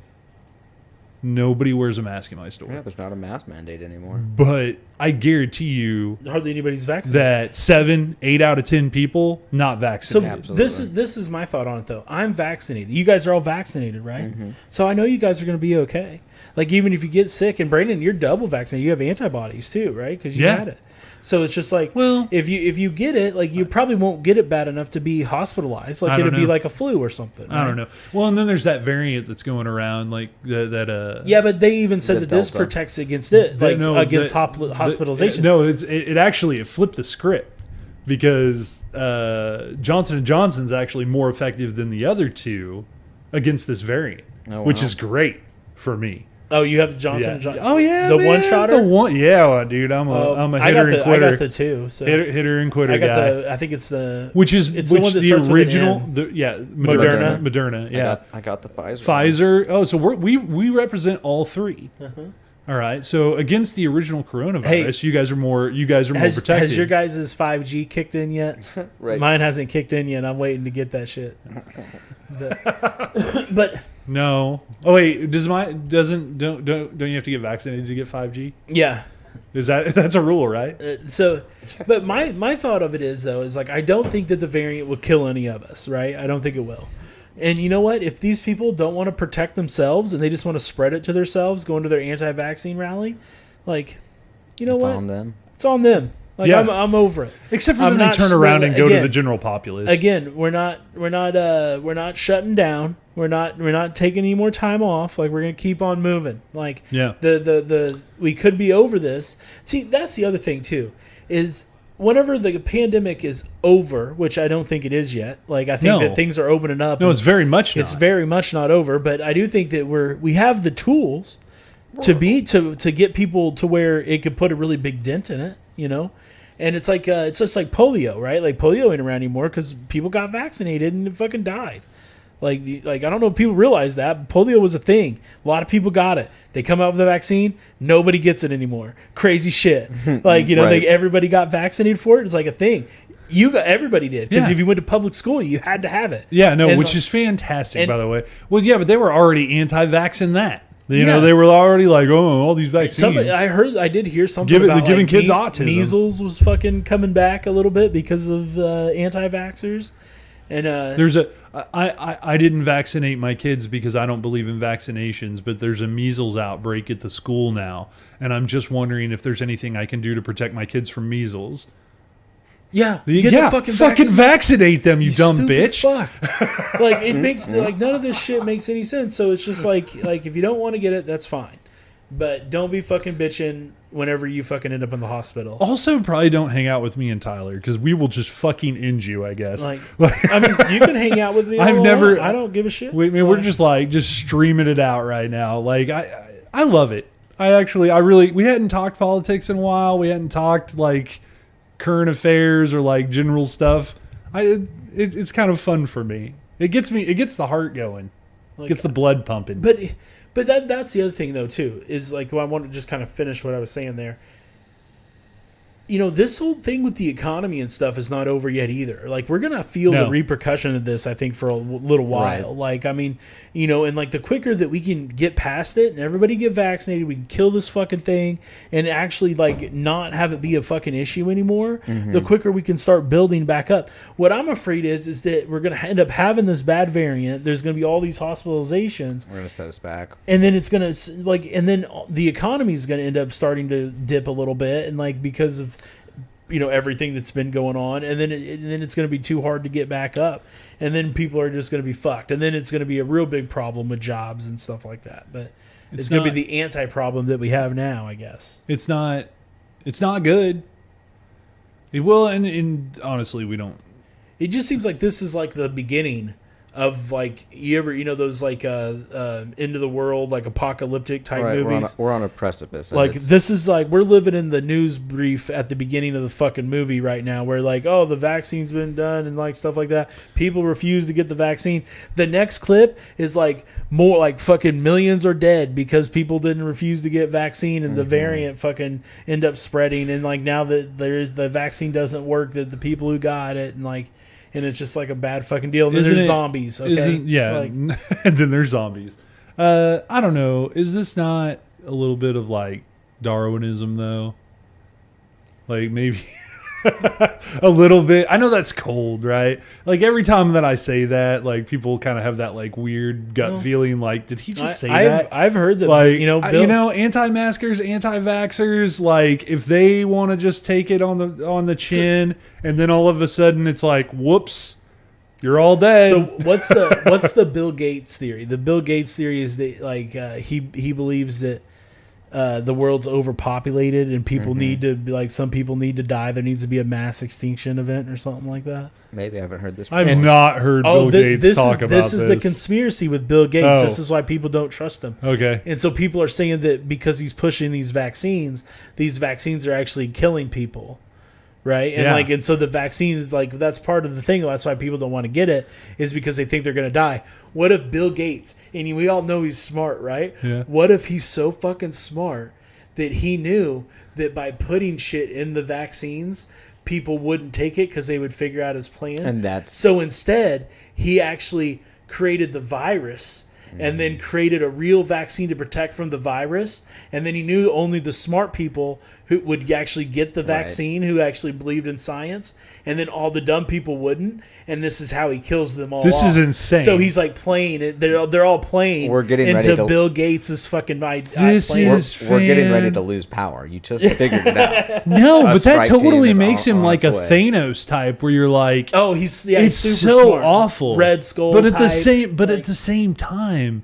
Nobody wears a mask in my store. Yeah, there's not a mask mandate anymore. But I guarantee you, hardly anybody's vaccinated. That 7-8 out of 10 people not vaccinated. So this is my thought on it though. I'm vaccinated. You guys are all vaccinated, right? Mm-hmm. So I know you guys are going to be okay. Like, even if you get sick, and Brandon, you're double vaccinated. You have antibodies too, right? Because you had it. So it's just like, well, if you get it, like, you probably won't get it bad enough to be hospitalized. Like, it'd be like a flu or something. Right? I don't know. Well, and then there's that variant that's going around, like that. Yeah, but they even said that this protects against it, against hospitalization. It flipped the script because Johnson & Johnson's actually more effective than the other two against this variant, which is great for me. Oh, you have the Johnson & Johnson? Oh, yeah, the one-shotter? The one, yeah, dude. I'm a hitter and quitter. I got the two. So. Hitter and quitter guy. I think it's the... It's the one that starts original... Moderna, yeah. I got the Pfizer. Pfizer. Oh, so we represent all three. Uh-huh. All right. So against the original coronavirus, you guys are more protected. Has your guys' 5G kicked in yet? Right. Mine hasn't kicked in yet. I'm waiting to get that shit. But no. Oh wait, don't you have to get vaccinated to get 5G? yeah. That's a rule, right? But my thought of it is like I don't think that the variant will kill any of us, right? I don't think it will. And you know what? If these people don't want to protect themselves and they just want to spread it to themselves, going to their anti-vaccine rally, like, you know what? It's on them. It's on them. Like Yeah. I'm over it. Except for when they turn around and go to the general populace. Again, we're not shutting down. We're not taking any more time off. Like, we're gonna keep on moving. Like, Yeah. we could be over this. See, that's the other thing too, is whenever the pandemic is over, which I don't think it is yet. Like, I think that things are opening up. No, it's very much not. It's very much not over. But I do think that we have the tools to get people to where it could put a really big dent in it. You know. And it's like it's just like polio, right? Like, polio ain't around anymore because people got vaccinated and it fucking died. Like I don't know if people realize that, but polio was a thing. A lot of people got it. They come out with the vaccine, nobody gets it anymore. Crazy shit. Like, you know, Right. everybody got vaccinated for it. It's like a thing. Everybody did, because if you went to public school, you had to have it. Yeah, no, And which like- is fantastic, and- by the way. Well, yeah, but they were already anti-vax in that. You know, Yeah. they were already like, oh, all these vaccines. I did hear something They're about giving like, kids autism. Measles was fucking coming back a little bit because of anti-vaxxers. And I didn't vaccinate my kids because I don't believe in vaccinations, but there's a measles outbreak at the school now, and I'm just wondering if there's anything I can do to protect my kids from measles. yeah, Yeah, the fucking vaccinate them, you dumb stupid bitch. Fuck. Like, it makes like none of this shit makes any sense. So it's just like if you don't want to get it, that's fine, but don't be fucking bitching whenever you fucking end up in the hospital. Also, probably don't hang out with me and Tyler because we will just fucking end you, I guess. Like, I mean, you can hang out with me. I've all never- along. I don't give a shit. We're just streaming it out right now. Like, I love it. We hadn't talked politics in a while. We hadn't talked like current affairs or like general stuff. It's kind of fun for me. It gets the heart going. Like, Gets the blood pumping. But that's the other thing though too, is like, I want to just kind of finish what I was saying there. You know, this whole thing with the economy and stuff is not over yet either. Like, we're gonna feel the repercussion of this, I think, for a little while. Right. Like, I mean, you know, and like the quicker that we can get past it and everybody get vaccinated, we can kill this fucking thing and actually like not have it be a fucking issue anymore. The quicker we can start building back up. What I'm afraid is that we're gonna end up having this bad variant. There's gonna be all these hospitalizations. We're gonna set us back. And then it's gonna and then the economy is gonna end up starting to dip a little bit, and like because of everything that's been going on, and then it's gonna be too hard to get back up, and then people are just gonna be fucked, and then it's gonna be a real big problem with jobs and stuff like that. But it's gonna be the anti-problem that we have now, I guess. It's not good. It will, and honestly, we don't. It just seems like this is like the beginning of like those like end of the world, like apocalyptic type movies. We're on a precipice. Like, this is like we're living in the news brief at the beginning of the fucking movie right now, where like, oh, the vaccine's been done and like stuff like that. People refuse to get the vaccine. The next clip is like more like fucking millions are dead because people didn't refuse to get vaccine, and the variant fucking end up spreading, and like now that the vaccine doesn't work, that the people who got it and it's just like a bad fucking deal. And then there's zombies. Okay, and then there's zombies. I don't know. Is this not a little bit of like Darwinism though? Like maybe a little bit. I know that's cold, right? Like every time that I say that, like people kind of have that like weird gut feeling. Like, did he just say that? I've heard that. Like, Bill, anti-maskers, anti-vaxxers. Like if they want to just take it on the chin, and then all of a sudden it's like, whoops, you're all dead. So what's the Bill Gates theory? The Bill Gates theory is that like he believes that the world's overpopulated and people need to like some people need to die. There needs to be a mass extinction event or something like that. Maybe I haven't heard this. I've not heard Bill Gates talk about this. This is the conspiracy with Bill Gates. Oh. This is why people don't trust him. Okay. And so people are saying that because he's pushing these vaccines are actually killing people. right? And Yeah. and so the vaccine is like, that's part of the thing. That's why people don't want to get it, is because they think they're going to die. What if Bill Gates, and we all know he's smart, right? Yeah. What if he's so fucking smart that he knew that by putting shit in the vaccines, people wouldn't take it because they would figure out his plan? And so instead, he actually created the virus and then created a real vaccine to protect from the virus. And then he knew only the smart people who would actually get the vaccine, who actually believed in science, and then all the dumb people wouldn't. And this is how he kills them all. This is insane. So he's like playing it. They're all playing. We're getting into ready to, Bill Gates' fucking This plan. is we're getting ready to lose power. You just figured it out. No, but that strike team totally is makes on him like a its way. Thanos type, where you're like, Oh, he's it's super so smart. awful, Red Skull. But at the type, at the same time,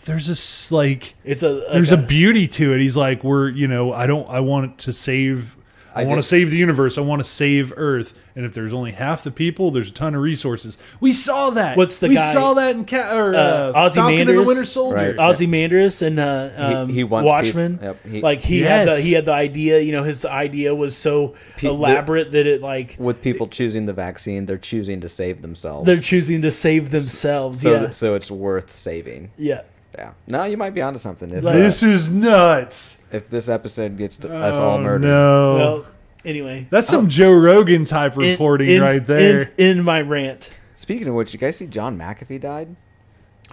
there's this like there's a beauty to it. He's like, I want to save. I want to save the universe. I want to save Earth. And if there's only half the people, there's a ton of resources. We saw that. What's the we guy? saw that in Falcon and the Winter Soldier. Right. Ozymandias and He wants Watchmen. people- He had the idea. His idea was so elaborate that it with people choosing the vaccine, they're choosing to save themselves. they're choosing to save themselves. So it's worth saving. Yeah. Yeah. No, you might be onto something. If, This is nuts. if this episode gets to us all murdered. No. Well, anyway, That's some Joe Rogan type reporting right there. In my rant. Speaking of which, you guys see John McAfee died?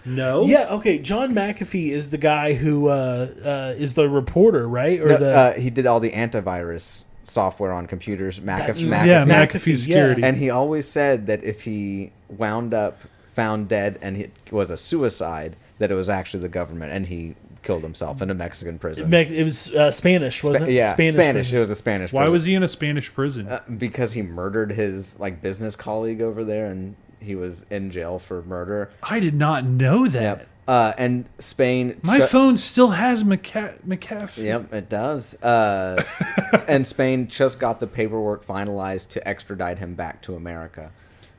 No. Yeah. Okay. John McAfee is the guy who is the reporter, right? Or He did all the antivirus software on computers. McAfee. Yeah, McAfee, McAfee security. And he always said that if he wound up found dead and it was a suicide, that it was actually the government, and he killed himself in a Mexican prison. It was Spanish, wasn't it? Yeah, Spanish. prison. It was a Spanish Why prison. was he in a Spanish prison? Because he murdered his business colleague over there, and he was in jail for murder. I did not know that. Yep. And Spain. My phone still has McAfee. Yep, it does. And Spain just got the paperwork finalized to extradite him back to America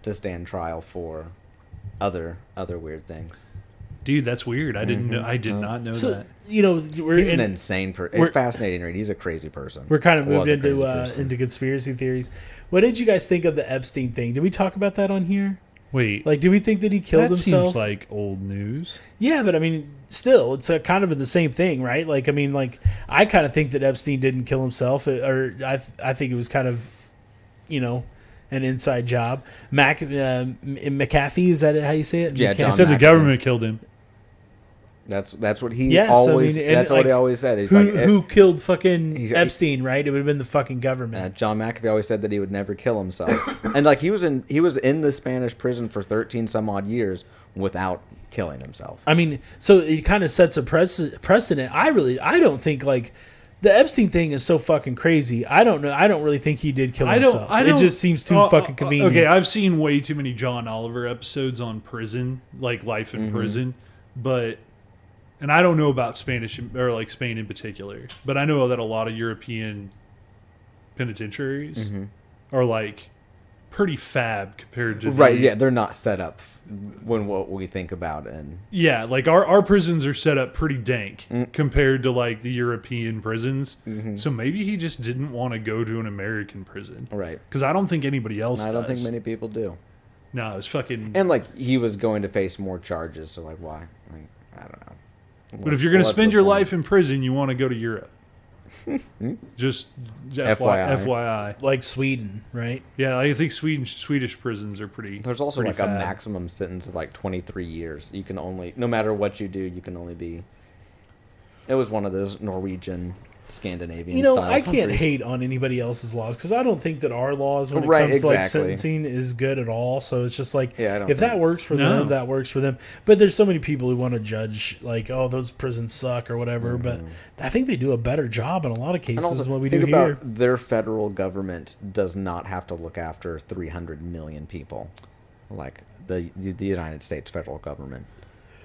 to stand trial for other weird things. Dude, that's weird. I didn't know. I did not know that. He's an insane person. Fascinating read. He's a crazy person. We're kind of moved Was a crazy into person. conspiracy theories. What did you guys think of the Epstein thing? Did we talk about that on here? Wait, Like, do we think that he killed that himself? seems like old news. Yeah, but I mean, still, it's kind of in the same thing, right? Like, I mean, like, I kind of think that Epstein didn't kill himself, or I think it was kind of, an inside job. McAfee, is that how you say it? Yeah, McAfee. He John said the McAfee. government killed him. That's what he Yeah, so, always. I mean, and, that's what he always said. He's who killed fucking he's- Epstein? Right? It would have been the fucking government. John McAfee always said that he would never kill himself, and like he was in the Spanish prison for 13 some odd years without killing himself. I mean, so it kind of sets a precedent. I don't think like the Epstein thing is so fucking crazy. I don't know. I don't really think he did kill himself. It just seems too fucking convenient. Okay, I've seen way too many John Oliver episodes on prison, like life in prison, and I don't know about Spanish or like Spain in particular, but I know that a lot of European penitentiaries are like pretty fab compared to Right? Yeah, they're not set up when what we think about, and yeah, like our prisons are set up pretty dank compared to like the European prisons. So maybe he just didn't want to go to an American prison, right. because I don't think anybody else. I don't does. think many people do. No, it's fucking. And like he was going to face more charges, so like why? Like, I don't know. But if you're going to What's spend the your point? life in prison, you want to go to Europe. Just FYI. like Sweden, right? Yeah, I think Swedish prisons are pretty. There's also pretty like a fab. maximum sentence of like 23 years. You can only, no matter what you do, you can only be. It was one of those Norwegian, Scandinavian. style I can't countries. hate on anybody else's laws because I don't think that our laws when it Right, comes to like exactly. sentencing is good at all. So it's just like Yeah, I don't if that think- works for them, that works for them. But there's so many people who want to judge like, oh, those prisons suck or whatever. But I think they do a better job in a lot of And cases also, than what we think do about here. their federal government does not have to look after 300 million people, like the United States federal government.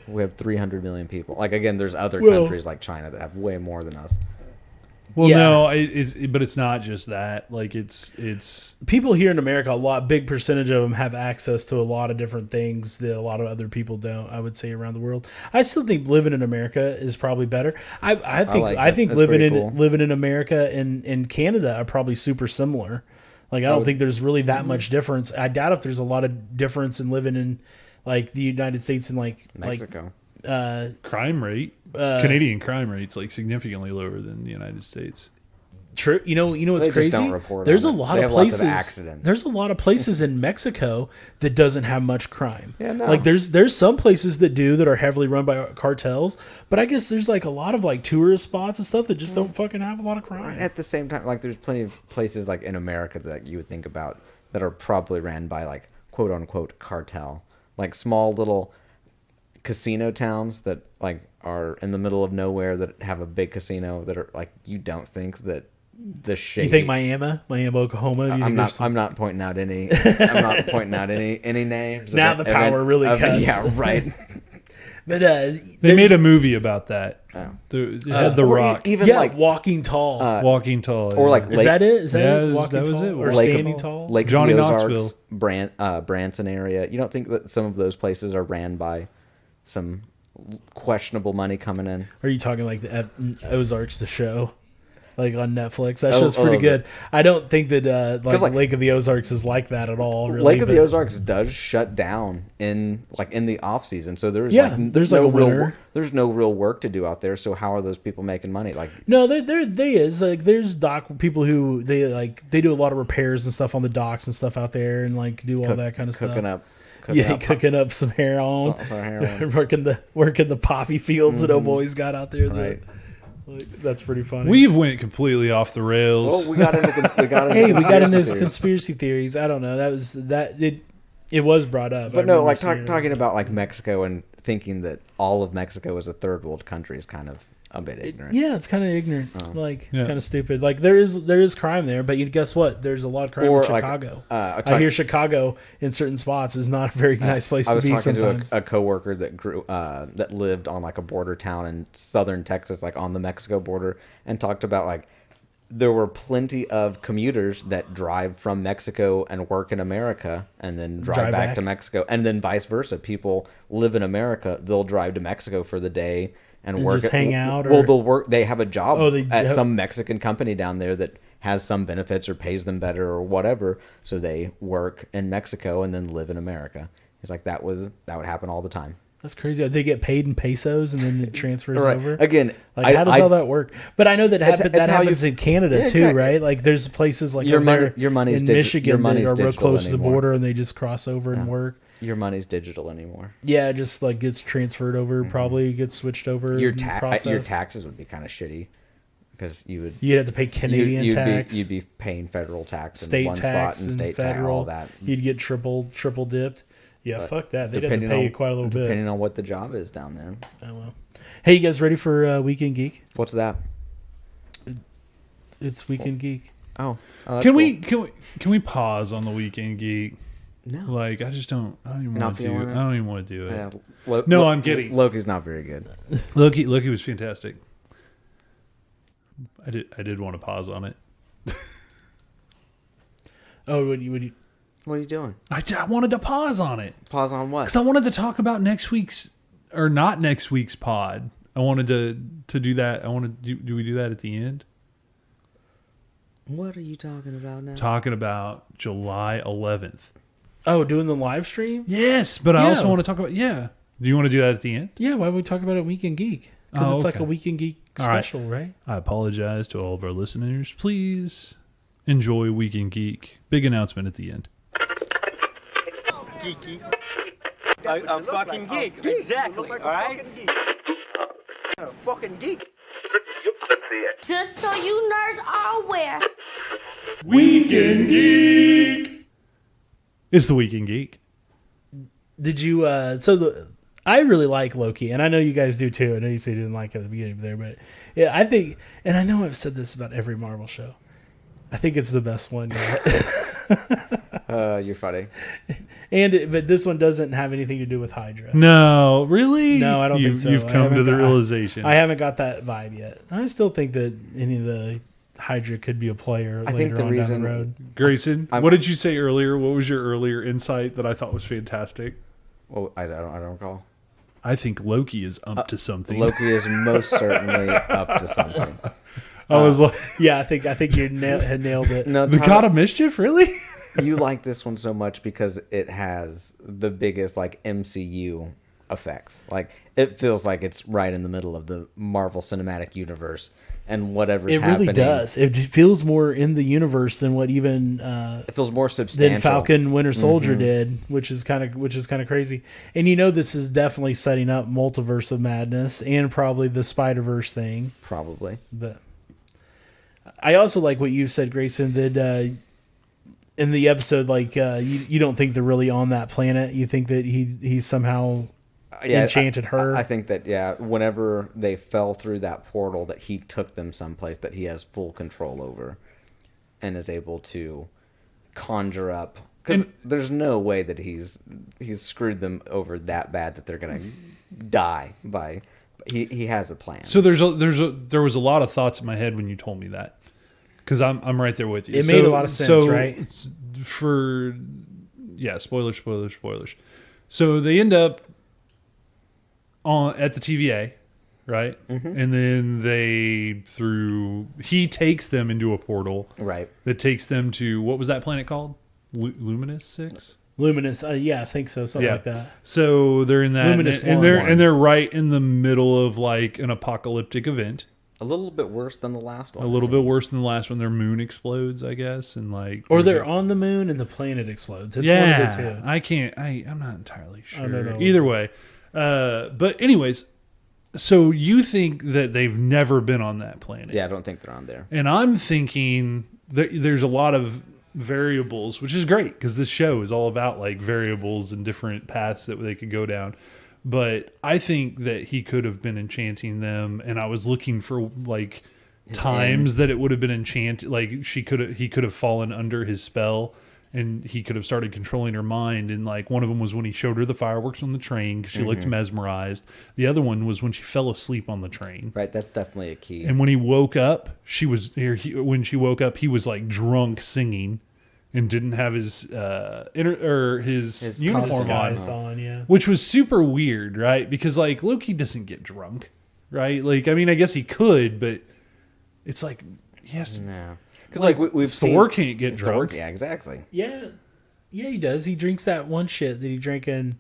We have 300 million people. Like again, there's other countries like China that have way more than us. Well, Yeah. no, but it's not just that. Like it's People here in America, big percentage of them have access to a lot of different things that a lot of other people don't. I would say around the world. I still think living in America is probably better. I think like it. living That's in pretty cool. living in America and Canada are probably super similar. Like, I don't think there's really that much difference. I doubt if there's a lot of difference in living in like the United States and like Mexico. Crime rate, Canadian crime rate's like significantly lower than the United States. True. You know what's They just crazy? don't report There's a on it. lot They of have lots of places. accidents. There's a lot of places in Mexico that doesn't have much crime. Yeah, no. Like there's some places that do that are heavily run by cartels, but I guess there's like a lot of like tourist spots and stuff that just don't fucking have a lot of crime. At the same time, like there's plenty of places like in America that you would think about that are probably ran by like quote unquote cartel, like small little casino towns that like are in the middle of nowhere that have a big casino that are like you don't think that the shady. You think Miami, Oklahoma? I'm not pointing out any. I'm not pointing out any names. Now the power really cuts. Yeah, right. But They made a movie about that. Oh. It had The Or Rock, even yeah, like Walking Tall. Walking Tall, or like is that it? Is that Yeah, it? Walking that was Tall it. or Lake- Standing Tall? Lake Johnny of the Ozarks, Knoxville. Branson area. You don't think that some of those places are ran by some questionable money coming in? Are you talking like the Ozarks, the show? Like on Netflix, that Oh, show's pretty oh, good. I don't think that like like- Lake of the Ozarks is like that at all. Really, Lake of the but- Ozarks does shut down in the off season, so there's there's like no a winter. there's no real work to do out there. So how are those people making money? Like No, there is like there's dock people who they do a lot of repairs and stuff on the docks and stuff out there and like do all that kind of cooking stuff. up, Cooking up some heroin, some heroin. working the poppy fields that old boys got out there. Right. That's pretty funny. We've went completely off the rails. Well, we got into Hey, we got into theories. conspiracy theories. I don't know. It was brought up. But I no, remember like seeing it. talking about like Mexico and thinking that all of Mexico is a third world country is kind of a bit ignorant. Yeah, it's kind of ignorant. Like it's Yeah. kind of stupid. Like there is crime there, but guess what? There's a lot of crime Or, in like, Chicago. I hear Chicago in certain spots is not a very nice place I to was be talking sometimes. to a coworker that that lived on like a border town in southern Texas, like on the Mexico border, and talked about like there were plenty of commuters that drive from Mexico and work in America and then drive back to Mexico, and then vice versa. People live in America, they'll drive to Mexico for the day and work just hang out, Well, or- they'll work. They have a job they at have- some Mexican company down there that has some benefits or pays them better or whatever. So they work in Mexico and then live in America. He's like, that would happen all the time. That's crazy. They get paid in pesos and then it transfers Right. over. Again, Like how does all that work? But I know that It's how happens you- in Canada Yeah, too, exactly. right? Like there's places like Your over money- there your money's in digi- Michigan your money's that are real digital close to the anymore. border and they just cross over and work. Your money's digital anymore. Yeah, it just like gets transferred over, probably gets switched over. Your and your processed. taxes would be kind of shitty because you'd have to pay Canadian tax, you'd be paying federal tax in state one tax, spot and state federal. tax, all that. You'd get triple dipped. Yeah, fuck that. They'd have to Depending pay on- you quite a little bit. Depending on what the job is down there. Oh well. Hey, you guys ready for Weekend Geek? What's that? It's Weekend Geek. Oh, that's Can cool. we pause on the Weekend Geek? No. Like I don't even Not want to do feeling it. it? I don't even want to do it. Yeah, No, I'm kidding. Loki's not very good. Loki was fantastic. I did want to pause on it. Oh, would you? What are you doing? I wanted to pause on it Pause on what? because I wanted to talk about next week's or not next week's pod. I wanted to do that. I wanted do we do that at the end? What are you talking about now? Talking about July 11th. Oh, doing the live stream? Yes, but I Yeah. also want to talk about Do you want to do that at the end? Yeah. Why would we talk about it Weekend Geek? Because it's like okay. a Weekend Geek All right. special, right? I apologize to all of our listeners. Please enjoy Weekend Geek. Big announcement at the end. Geeky. A fucking geek, exactly, alright? A fucking geek. Just so you nerds are aware. Weekend Geek. It's the Weekend Geek. Did you? I really like Loki, and I know you guys do too. I know you said you didn't like it at the beginning there, but yeah, I think, and I know I've said this about every Marvel show. I think it's the best one yet. You're funny. But this one doesn't have anything to do with Hydra. No, really? No, I don't think so. You've I come haven't to the got- realization. I haven't got that vibe yet. I still think that any of the Hydra could be a player I later think the on reason- down the road. Grayson, what did you say earlier? What was your earlier insight that I thought was fantastic? Well, I don't recall. I think Loki is up to something. Loki is most certainly up to something. I was like, Yeah, I think you had nailed it. No, the God of Mischief, really? you like this one so much because it has the biggest like MCU effects. Like it feels like it's right in the middle of the Marvel Cinematic Universe and whatever's It happening. really does. It feels more in the universe than what even It feels more substantial than Falcon Winter Soldier did, which is kind of crazy. And this is definitely setting up Multiverse of Madness and probably the Spider-Verse thing. Probably. But I also like what you said, Grayson, that in the episode, like you don't think they're really on that planet. You think that he somehow enchanted her. I think that whenever they fell through that portal, that he took them someplace that he has full control over, and is able to conjure up. Because there's no way that he's screwed them over that bad that they're gonna die by. He has a plan. So there was a lot of thoughts in my head when you told me that, because I'm right there with you. It made a lot of sense, right? Spoilers. So they end up at the TVA, right? And then he takes them into a portal, right? That takes them to, what was that planet called? Luminous 6? Luminous, I think so, something like that. So they're in that, Luminous and they're right in the middle of like an apocalyptic event. A little bit worse than the last one. A little bit worse than the last one. Their moon explodes, I guess, and like, or they're on the moon and the planet explodes. It's one of the two. I'm not entirely sure. I don't know. Either way, but anyways, so you think that they've never been on that planet? Yeah, I don't think they're on there. And I'm thinking that there's a lot of variables, which is great because this show is all about like variables and different paths that they could go down. But I think that he could have been enchanting them, and I was looking for like times that it would have been enchanted. Like he could have fallen under his spell, and he could have started controlling her mind. And like one of them was when he showed her the fireworks on the train because she looked mesmerized. The other one was when she fell asleep on the train. Right, that's definitely a key. And when he woke up, when she woke up, he was like drunk singing. And didn't have his his uniform on, which was super weird, right? Because like Loki doesn't get drunk, right? Like I mean, I guess he could, but it's like yes, no, because like we've Thor can't get drunk. Yeah, exactly. Yeah, he does. He drinks that one shit that he drank in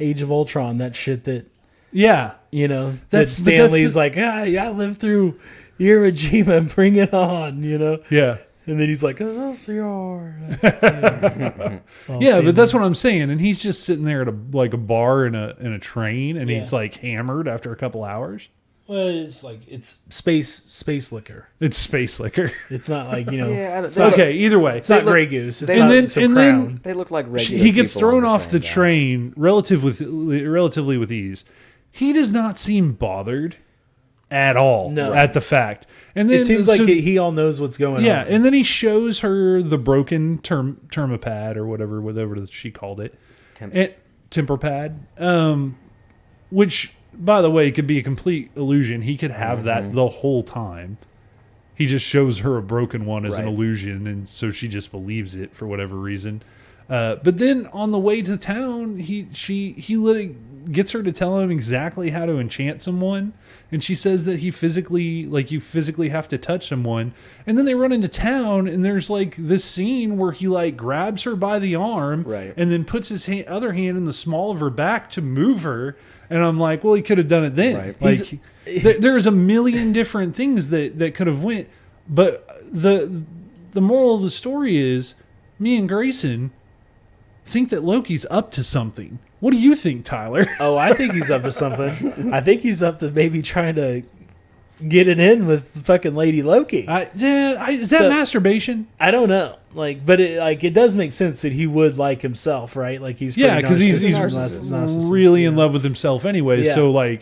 Age of Ultron. That shit that that Stanley's like, I lived through Iwo Jima, bring it on, Yeah. And then he's like, oh, yeah, but that's what I'm saying. And he's just sitting there at a bar in a train, and he's like hammered after a couple hours. Well, it's space liquor. It's space liquor. It's not like okay. Either way, it's not Grey Goose. It's then they look like regular. He gets thrown off the train relatively with ease. He does not seem bothered at all at the fact. And then it seems like he all knows what's going on. Yeah, and then he shows her the broken termopad or whatever she called it. Temper pad. Which, by the way, could be a complete illusion. He could have that the whole time. He just shows her a broken one as an illusion, and so she just believes it for whatever reason. But then on the way to town, he gets her to tell him exactly how to enchant someone, and she says that you physically have to touch someone. And then they run into town, and there's like this scene where he like grabs her by the arm, and then puts his other hand in the small of her back to move her. And I'm like, well, he could have done it then. Like there's a million different things that could have went. But the moral of the story is, me and Grayson think that Loki's up to something. What do you think, Tyler? Oh, I think he's up to something. I think he's up to maybe trying to get it in with fucking Lady Loki. Is that masturbation? I don't know. But it does make sense that he would like himself, right? Like he's because he's really in love with himself anyway. Yeah. So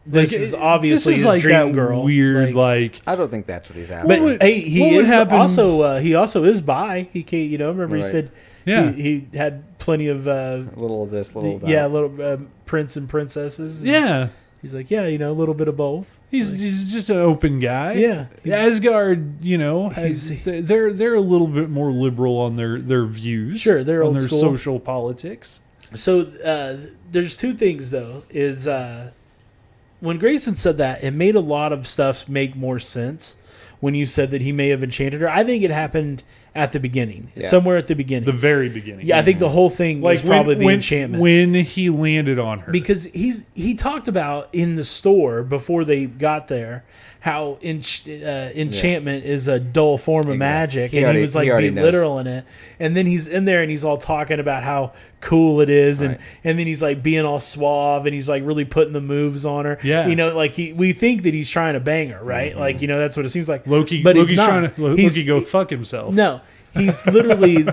this is obviously his dream girl. Weird, I don't think that's what he's after. But he also is bi. He can't. Remember he said. Yeah, he had plenty of little of this, little of that. Yeah, little prince and princesses. Yeah, he's like, a little bit of both. He's just an open guy. Yeah, Asgard, they're a little bit more liberal on their views. Sure, they're on old their school. Social politics. So there's two things though. Is when Grayson said that, it made a lot of stuff make more sense. when you said that he may have enchanted her. I think it happened at the beginning, somewhere at the beginning, The very beginning. Yeah, I think the whole thing was probably the enchantment when he landed on her, because he talked about in the store before they got there how enchantment is a dull form of magic, and he was like being literal in it. And then he's in there and he's all talking about how cool it is, and then he's like being all suave and he's like really putting the moves on her. Yeah, you know, like we think that he's trying to bang her, right? Mm-hmm. Like, you know, that's what it seems like. Loki's trying to Loki go fuck himself. No. He's literally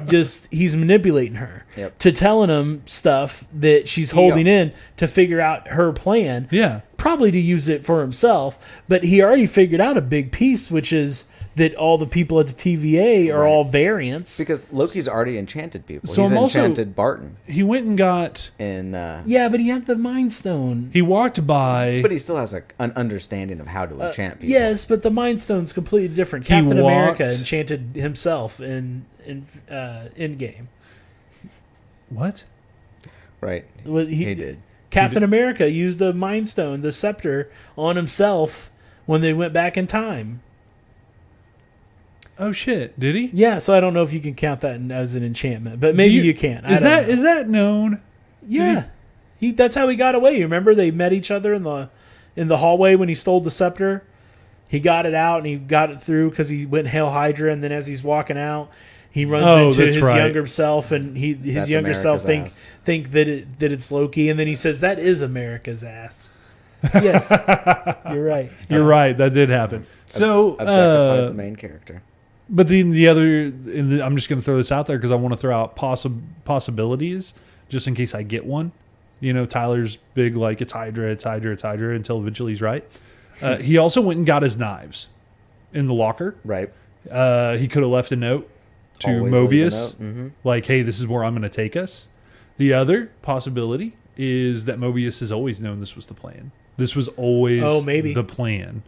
he's manipulating her to telling him stuff that she's holding in to figure out her plan. Yeah. Probably to use it for himself. But he already figured out a big piece, which is that all the people at the TVA are all variants. Because Loki's already enchanted people. So he's enchanted also, Barton. He went and got... yeah, but he had the Mind Stone. He walked by... But he still has an understanding of how to enchant people. Yes, but the Mind Stone's completely different. Captain America enchanted himself in Endgame. What? Right. Well, he did. Captain America used the Mind Stone, the scepter, on himself when they went back in time. Oh shit! Did he? Yeah. So I don't know if you can count that as an enchantment, but maybe you can. Is that known? Yeah. That's how he got away. You remember they met each other in the hallway when he stole the scepter. He got it out and he got it through because he went Hail Hydra, and then as he's walking out, he runs into his younger self, and his younger self think that it's Loki, and then he says that is America's ass. Yes, you're right. You're right. That did happen. So the main character. But then the other, I'm just going to throw this out there because I want to throw out possibilities just in case I get one. You know, Tyler's big, like, it's Hydra until eventually he's right. He also went and got his knives in the locker. Right. He could have left a note to Mobius, like, hey, this is where I'm going to take us. The other possibility is that Mobius has always known this was the plan. This was always the plan.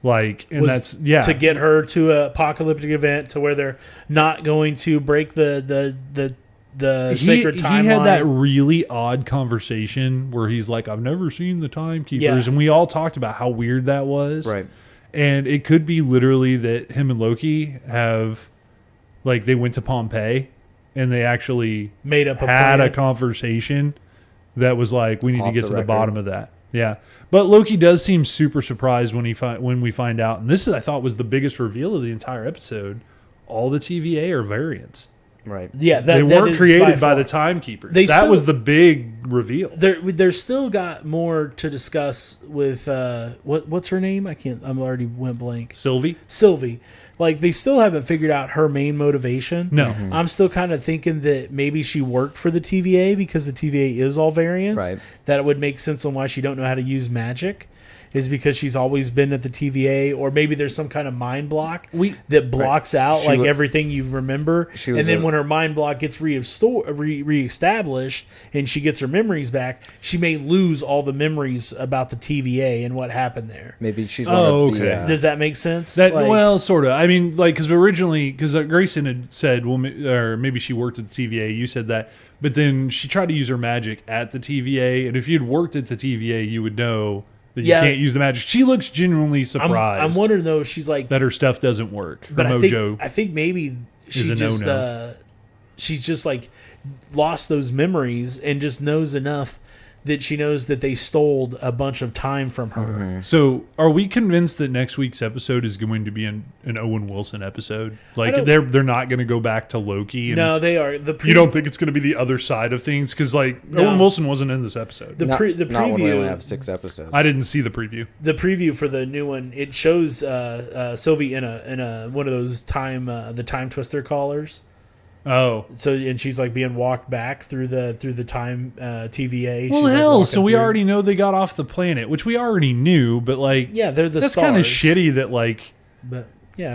Like, and that's to get her to an apocalyptic event to where they're not going to break the sacred timeline. He had that really odd conversation where he's like, I've never seen the timekeepers, and we all talked about how weird that was. Right. And it could be literally that him and Loki have, like, they went to Pompeii and they actually had a conversation that was like, we need to get to the bottom of that. Yeah. But Loki does seem super surprised when we find out, and this I thought was the biggest reveal of the entire episode. All the TVA are variants. Right. Yeah, they weren't created by the timekeepers. That was the big reveal. There's still got more to discuss with what's her name? I'm already went blank. Sylvie. Like, they still haven't figured out her main motivation. No. Mm-hmm. I'm still kind of thinking that maybe she worked for the TVA because the TVA is all variants. Right. That it would make sense on why she don't know how to use magic. Is because she's always been at the TVA, or maybe there's some kind of mind block that blocks out everything you remember, and then when her mind block gets reestablished and she gets her memories back, she may lose all the memories about the TVA and what happened there. Maybe she's Does that make sense? Well, sort of. I mean, like, because Grayson had said, well, or maybe she worked at the TVA. You said that, but then she tried to use her magic at the TVA, and if you'd worked at the TVA, you would know that you can't use the magic. She looks genuinely surprised. I'm wondering though if she's like that her stuff doesn't work. But I think maybe she just she's just like lost those memories and just knows enough that she knows that they stole a bunch of time from her. Mm-hmm. So, are we convinced that next week's episode is going to be an Owen Wilson episode? Like, they're not going to go back to Loki? And no, they are. You don't think it's going to be the other side of things? Because, Owen Wilson wasn't in this episode. The preview. Not when we only have 6 episodes. I didn't see the preview. The preview for the new one, it shows Sylvie in a one of those the time twister collars. Oh, so and she's like being walked back through the time TVA. Well, she's hell, so we already know they got off the planet, which we already knew. But they're the that's kind of shitty that But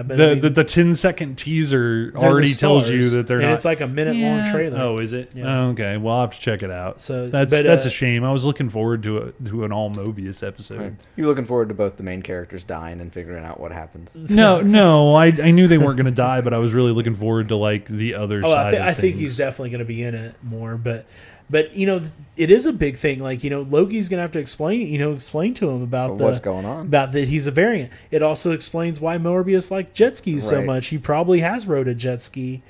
the 10-second teaser already tells you that they're not. And it's like a minute-long trailer. Oh, is it? Yeah. Oh, okay. Well, I'll have to check it out. So that's a shame. I was looking forward to an all Mobius episode. Right. You're looking forward to both the main characters dying and figuring out what happens. No. I knew they weren't going to die, but I was really looking forward to the other side. I think he's definitely going to be in it more, but But it is a big thing. Like Loki's gonna have to explain to him about what's going on, about that he's a variant. It also explains why Morbius liked jet skis so much. He probably has rode a jet ski,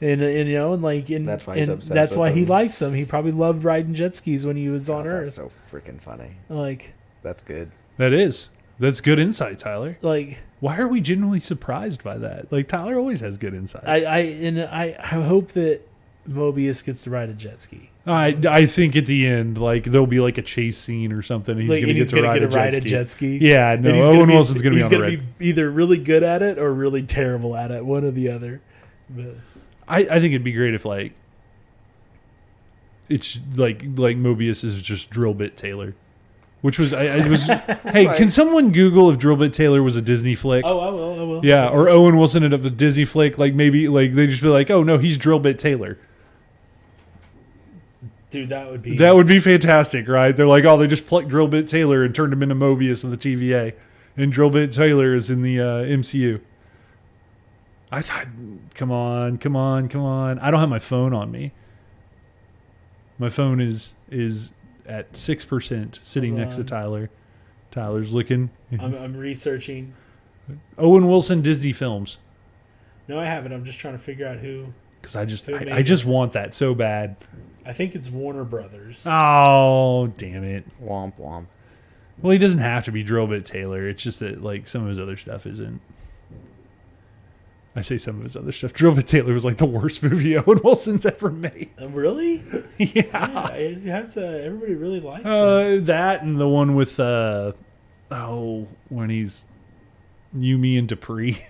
and that's why he's obsessed. That's with why them. he likes them. He probably loved riding jet skis when he was on Earth. That's so freaking funny. Like that's good. That's good insight, Tyler. Like, why are we genuinely surprised by that? Like, Tyler always has good insight. I hope that Mobius gets to ride a jet ski. I think at the end, like, there'll be like a chase scene or something. He's going to get to ride a jet ski. Yeah, no, Owen Wilson's going to be on the red. He's going to be either really good at it or really terrible at it, one or the other. But I think it'd be great if, like, it's like Mobius is just Drill Bit Taylor. Which was, hey, right. Can someone Google if Drill Bit Taylor was a Disney flick? Oh, I will. Yeah, or Owen Wilson ended up a Disney flick. Like, maybe, like, they just be like, oh, no, he's Drill Bit Taylor. Dude, that would be fantastic, right? They're like, oh, they just plucked Drill Bit Taylor and turned him into Mobius in the TVA. And Drill Bit Taylor is in the MCU. I thought, come on. I don't have my phone on me. My phone is at 6% sitting next to Tyler. Tyler's looking. I'm researching. Owen Wilson Disney films. No, I haven't. I'm just trying to figure out who. Because I just want that so bad. I think it's Warner Brothers. Oh, damn it. Womp womp. Well, he doesn't have to be Drill Bit Taylor. It's just that, like, some of his other stuff isn't. I say some of his other stuff. Drill Bit Taylor was like the worst movie Owen Wilson's ever made. Really? Yeah. It has. Everybody really likes it. That and the one with when he's Yumi and Dupree.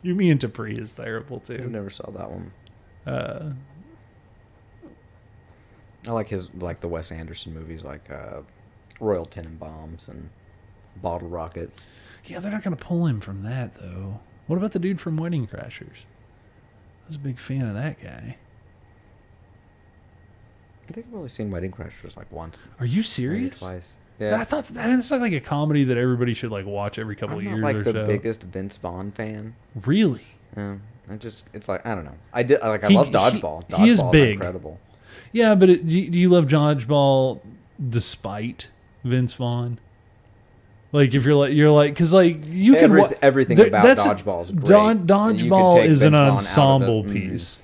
Yumi and Dupree is terrible too. I never saw that one. I like the Wes Anderson movies, like Royal Tenenbaums and Bottle Rocket. Yeah, they're not going to pull him from that though. What about the dude from Wedding Crashers? I was a big fan of that guy. I think I've only seen Wedding Crashers like once. Are you serious? Maybe twice. Yeah. I thought it's like a comedy that everybody should like watch every couple of years. I'm not like the so. biggest Vince Vaughn fan. Really? Yeah. It's like I don't know. I love Dodgeball. He is big. Incredible. Yeah, but do you love Dodgeball despite Vince Vaughn? Like if you're like because like you can everything about Dodgeball is great. Dodgeball is an ensemble piece,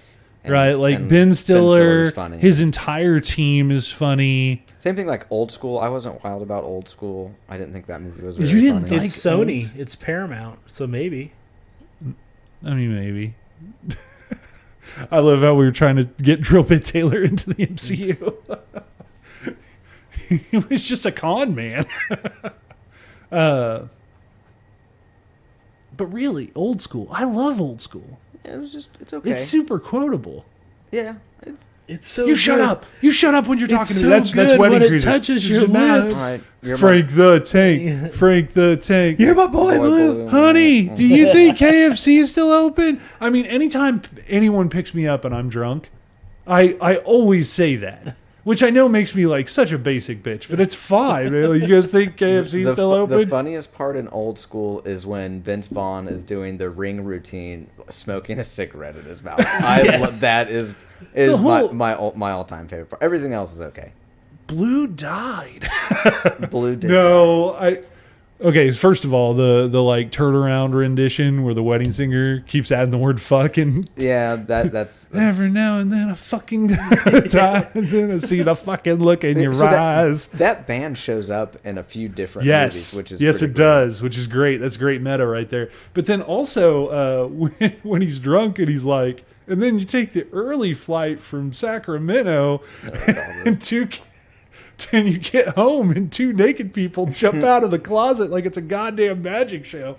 right? Like Ben Stiller, his entire team is funny. Same thing like Old School. I wasn't wild about Old School. I didn't think that movie was really funny. It's Sony. It's Paramount. So maybe. I mean, maybe. I love how we were trying to get Drill Bit Taylor into the MCU. He was just a con man. But really, Old School. I love Old School. Yeah, it's okay. It's super quotable. Yeah, it's so. You shut up. You shut up when you're talking to me. That's wedding when it touches your lips. Right, Frank the Tank. You're my boy, Blue. Honey, do you think KFC is still open? I mean, anytime anyone picks me up and I'm drunk, I always say that. Which I know makes me like such a basic bitch, but it's fine. You guys think KFC's still open? The funniest part in Old School is when Vince Vaughn is doing the ring routine, smoking a cigarette in his mouth. That is my all-time favorite part. Everything else is okay. Blue died. Blue did. No, okay, first of all, the like turnaround rendition where the wedding singer keeps adding the word fuck and that's every now and then I fucking die and then I see the fucking look in your eyes. That band shows up in a few different movies, which is it does, which is great. That's great meta right there. But then also when he's drunk and he's like, and then you take the early flight from Sacramento and you get home and two naked people jump out of the closet like it's a goddamn magic show.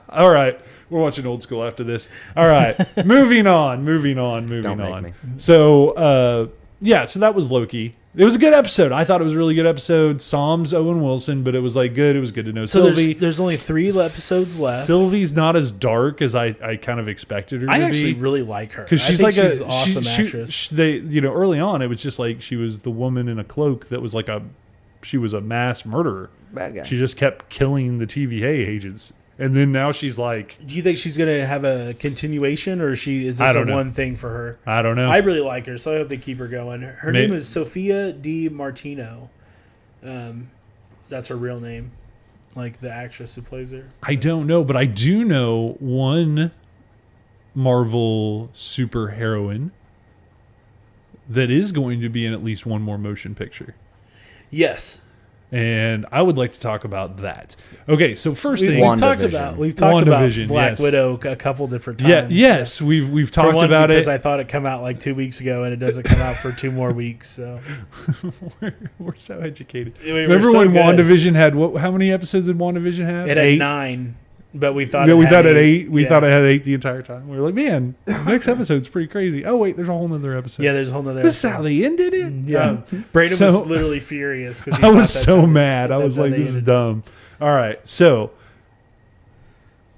All right. We're watching Old School after this. All right. Moving on. Don't make me. So, so that was Loki. It was a good episode. I thought it was a really good episode. Psalms Owen Wilson, but it was like good. It was good to know Sylvie. There's only 3 episodes left. Sylvie's not as dark as I kind of expected her to be. I actually really like her. Because she's she's an awesome actress. Early on, it was just like she was the woman in a cloak that was like she was a mass murderer. Bad guy. She just kept killing the TVA agents. And then now she's like, do you think she's going to have a continuation, or is this a one thing for her? I don't know. I really like her, so I hope they keep her going. Her name is Sophia Di Martino. That's her real name, like the actress who plays her. I don't know, but I do know one Marvel superheroine that is going to be in at least one more motion picture. Yes. And I would like to talk about that. Okay, so first thing we've talked about Black Widow a couple different times. Yeah, yes, we've talked about because it. I thought it come out like 2 weeks ago, and it doesn't come out for 2 more weeks. So we're so educated. Remember when WandaVision had how many episodes did WandaVision have? It had 8. 9. But we thought it had 8. We thought it had 8 the entire time. We were like, man, the next episode's pretty crazy. Oh wait, there's a whole nother episode. Yeah, there's a whole nother. This is how they ended it. Yeah, Brandon was literally furious because I was so mad. I was like, this is dumb. All right, so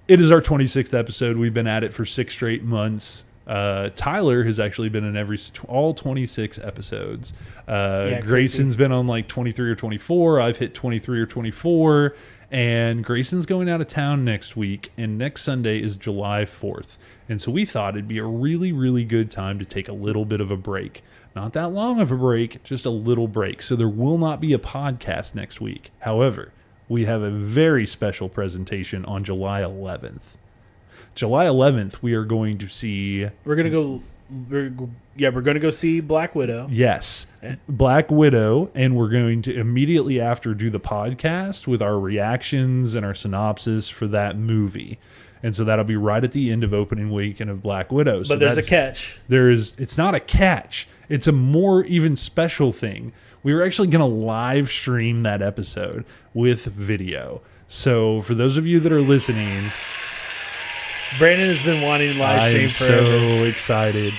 it is our 26th episode. We've been at it for 6 straight months. Tyler has actually been in all 26 episodes. Grayson's been on like 23 or 24. I've hit 23 or 24. And Grayson's going out of town next week, and next Sunday is July 4th. And so we thought it'd be a really, really good time to take a little bit of a break. Not that long of a break, just a little break. So there will not be a podcast next week. However, we have a very special presentation on July 11th. July 11th, we are going to see... We're going to go see Black Widow. Yes, Black Widow, and we're going to immediately after do the podcast with our reactions and our synopsis for that movie. And so that'll be right at the end of opening weekend of Black Widow. So but there's a catch. It's not a catch. It's a more even special thing. We were actually going to live stream that episode with video. So for those of you that are listening... Brandon has been wanting live stream forever. I'm so excited.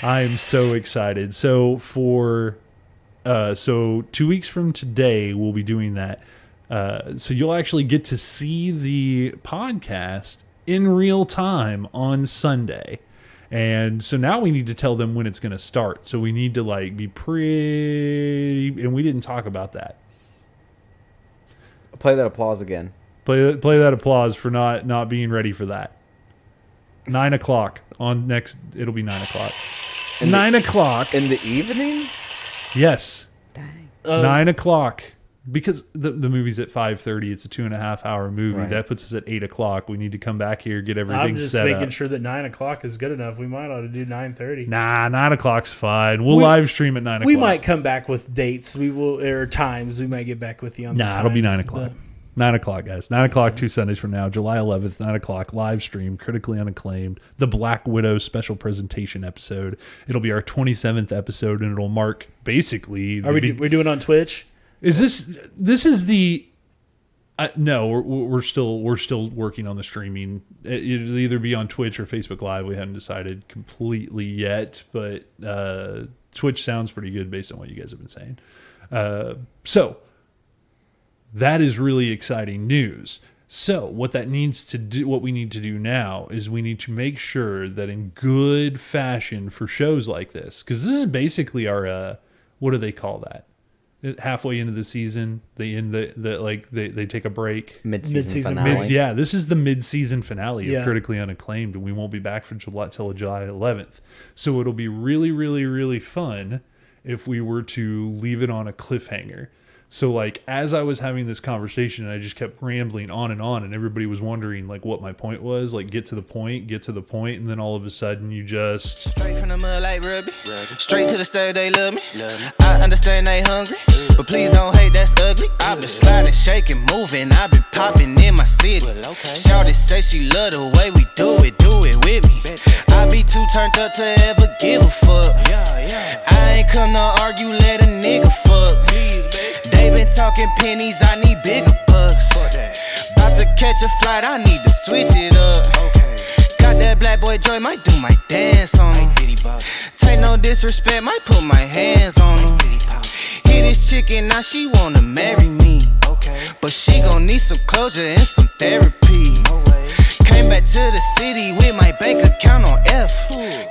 I am so excited. So for 2 weeks from today, we'll be doing that. So you'll actually get to see the podcast in real time on Sunday. And so now we need to tell them when it's going to start. So we need to be pretty, and we didn't talk about that. Play that applause again. Play that applause for not being ready for that. 9 o'clock on next. It'll be 9 o'clock. 9 o'clock in the evening. Yes. Dang. 9 o'clock because the movie's at 5:30. It's a 2.5 hour movie. Right. That puts us at 8 o'clock. We need to come back here, get everything set up. I'm just making sure that 9 o'clock is good enough. We might ought to do 9:30. Nah, 9 o'clock's fine. We'll live stream at 9 o'clock. We might come back with dates. We will or times. We might get back with you on. Nah, it'll be 9 o'clock. 9 o'clock, guys. 9 o'clock, 2 Sundays from now, July 11th, 9 o'clock, live stream, Critically Unacclaimed, the Black Widow special presentation episode. It'll be our 27th episode, and it'll mark basically... Are we doing it on Twitch? Is this is the... no, we're still working on the streaming. It'll either be on Twitch or Facebook Live. We haven't decided completely yet, but Twitch sounds pretty good based on what you guys have been saying. So... that is really exciting news. So what we need to do now is we need to make sure that in good fashion for shows like this, because this is basically our, what do they call that? Halfway into the season, they end they take a break. Mid-season finale. This is the mid-season finale of Critically Unacclaimed, and we won't be back for July 11th. So it'll be really, really, really fun if we were to leave it on a cliffhanger. So, as I was having this conversation, I just kept rambling on, and everybody was wondering, what my point was. Get to the point, and then all of a sudden you just... Straight from the mud like Ruby. Straight to the stage, they love me. I understand they hungry, but please don't hate, that's ugly. I've been sliding, shaking, moving. I've been popping in my city. Shawty say she love the way we do it with me. I be too turned up to ever give a fuck. I ain't come to argue, let a nigga fuck. They been talking pennies, I need bigger bucks. About to catch a flight, I need to switch it up. Got that black boy joy, might do my dance on him. Take no disrespect, might put my hands on him. Hit this chicken, now she wanna marry me. But she gon' need some closure and some therapy. Came back to the city with my bank account on F.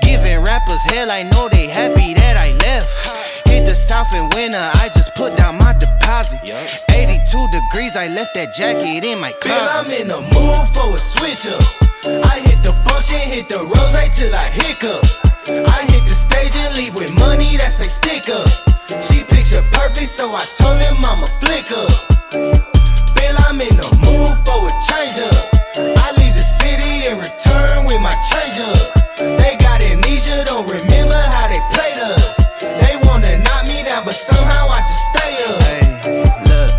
Giving rappers hell, I know they happy that I left. Hit the the south in winter, I just put down my deposit. 82 degrees, I left that jacket in my closet. Bill, I'm in the mood for a switch up. I hit the function, hit the rose till I hiccup. I hit the stage and leave with money that's a stick up. She picture perfect, so I told him I'ma flick up. Bill, I'm in the mood for a change up. I leave the city and return with my change up. They got amnesia, don't remember how they played us. They wanna knock me down, but somehow I just stay up. Hey, look,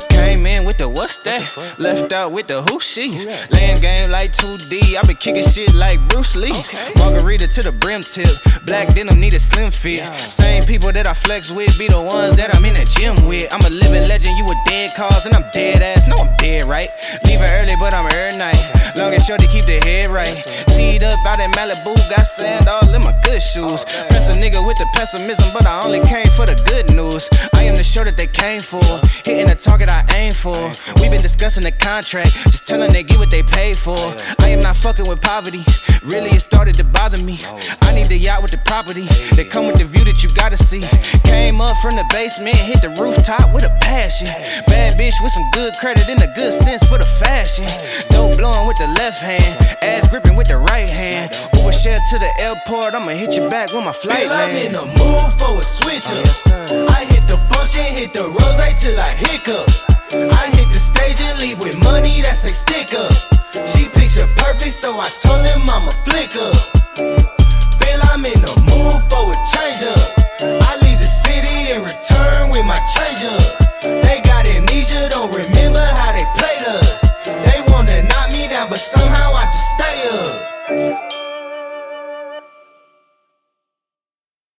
came in with the what's that? Left out with the who she? Laying game like 2D, I been kicking shit like Bruce Lee. Margarita to the brim tip, black denim need a slim fit. Same people that I flex with be the ones that I'm in the gym with. I'm a living legend, you a dead cause, and I'm dead ass. No, I'm dead, right? Leaving early, but I'm early night. Long and short to keep the head right. Teed up out in Malibu, got sand all in my good shoes. Press a nigga with the pessimism, but I only came for the good news. I am the show that they came for, hitting the target I aim for. We been discussing the contract, just telling they get what they paid for. I am not fucking with poverty, really it started to bother me. I need the yacht with the property, they come with the view that you gotta see. Came up from the basement, hit the rooftop with a passion. Bad bitch with some good credit and a good sense for the fashion. Dope blowing with the left hand, ass gripping with the right hand. Uber share to the airport, I'ma hit you back when my flight land. I'm in the mood for a switch up. I hit the function, hit the rose till I hiccup. I hit the stage and leave with money that's a stick up. She picture perfect, so I told him I'ma flick up. Bill, I'm in the mood for a change up. I leave the city and return with my change up. They got amnesia, don't remember how they played us. They wanna knock me down, but somehow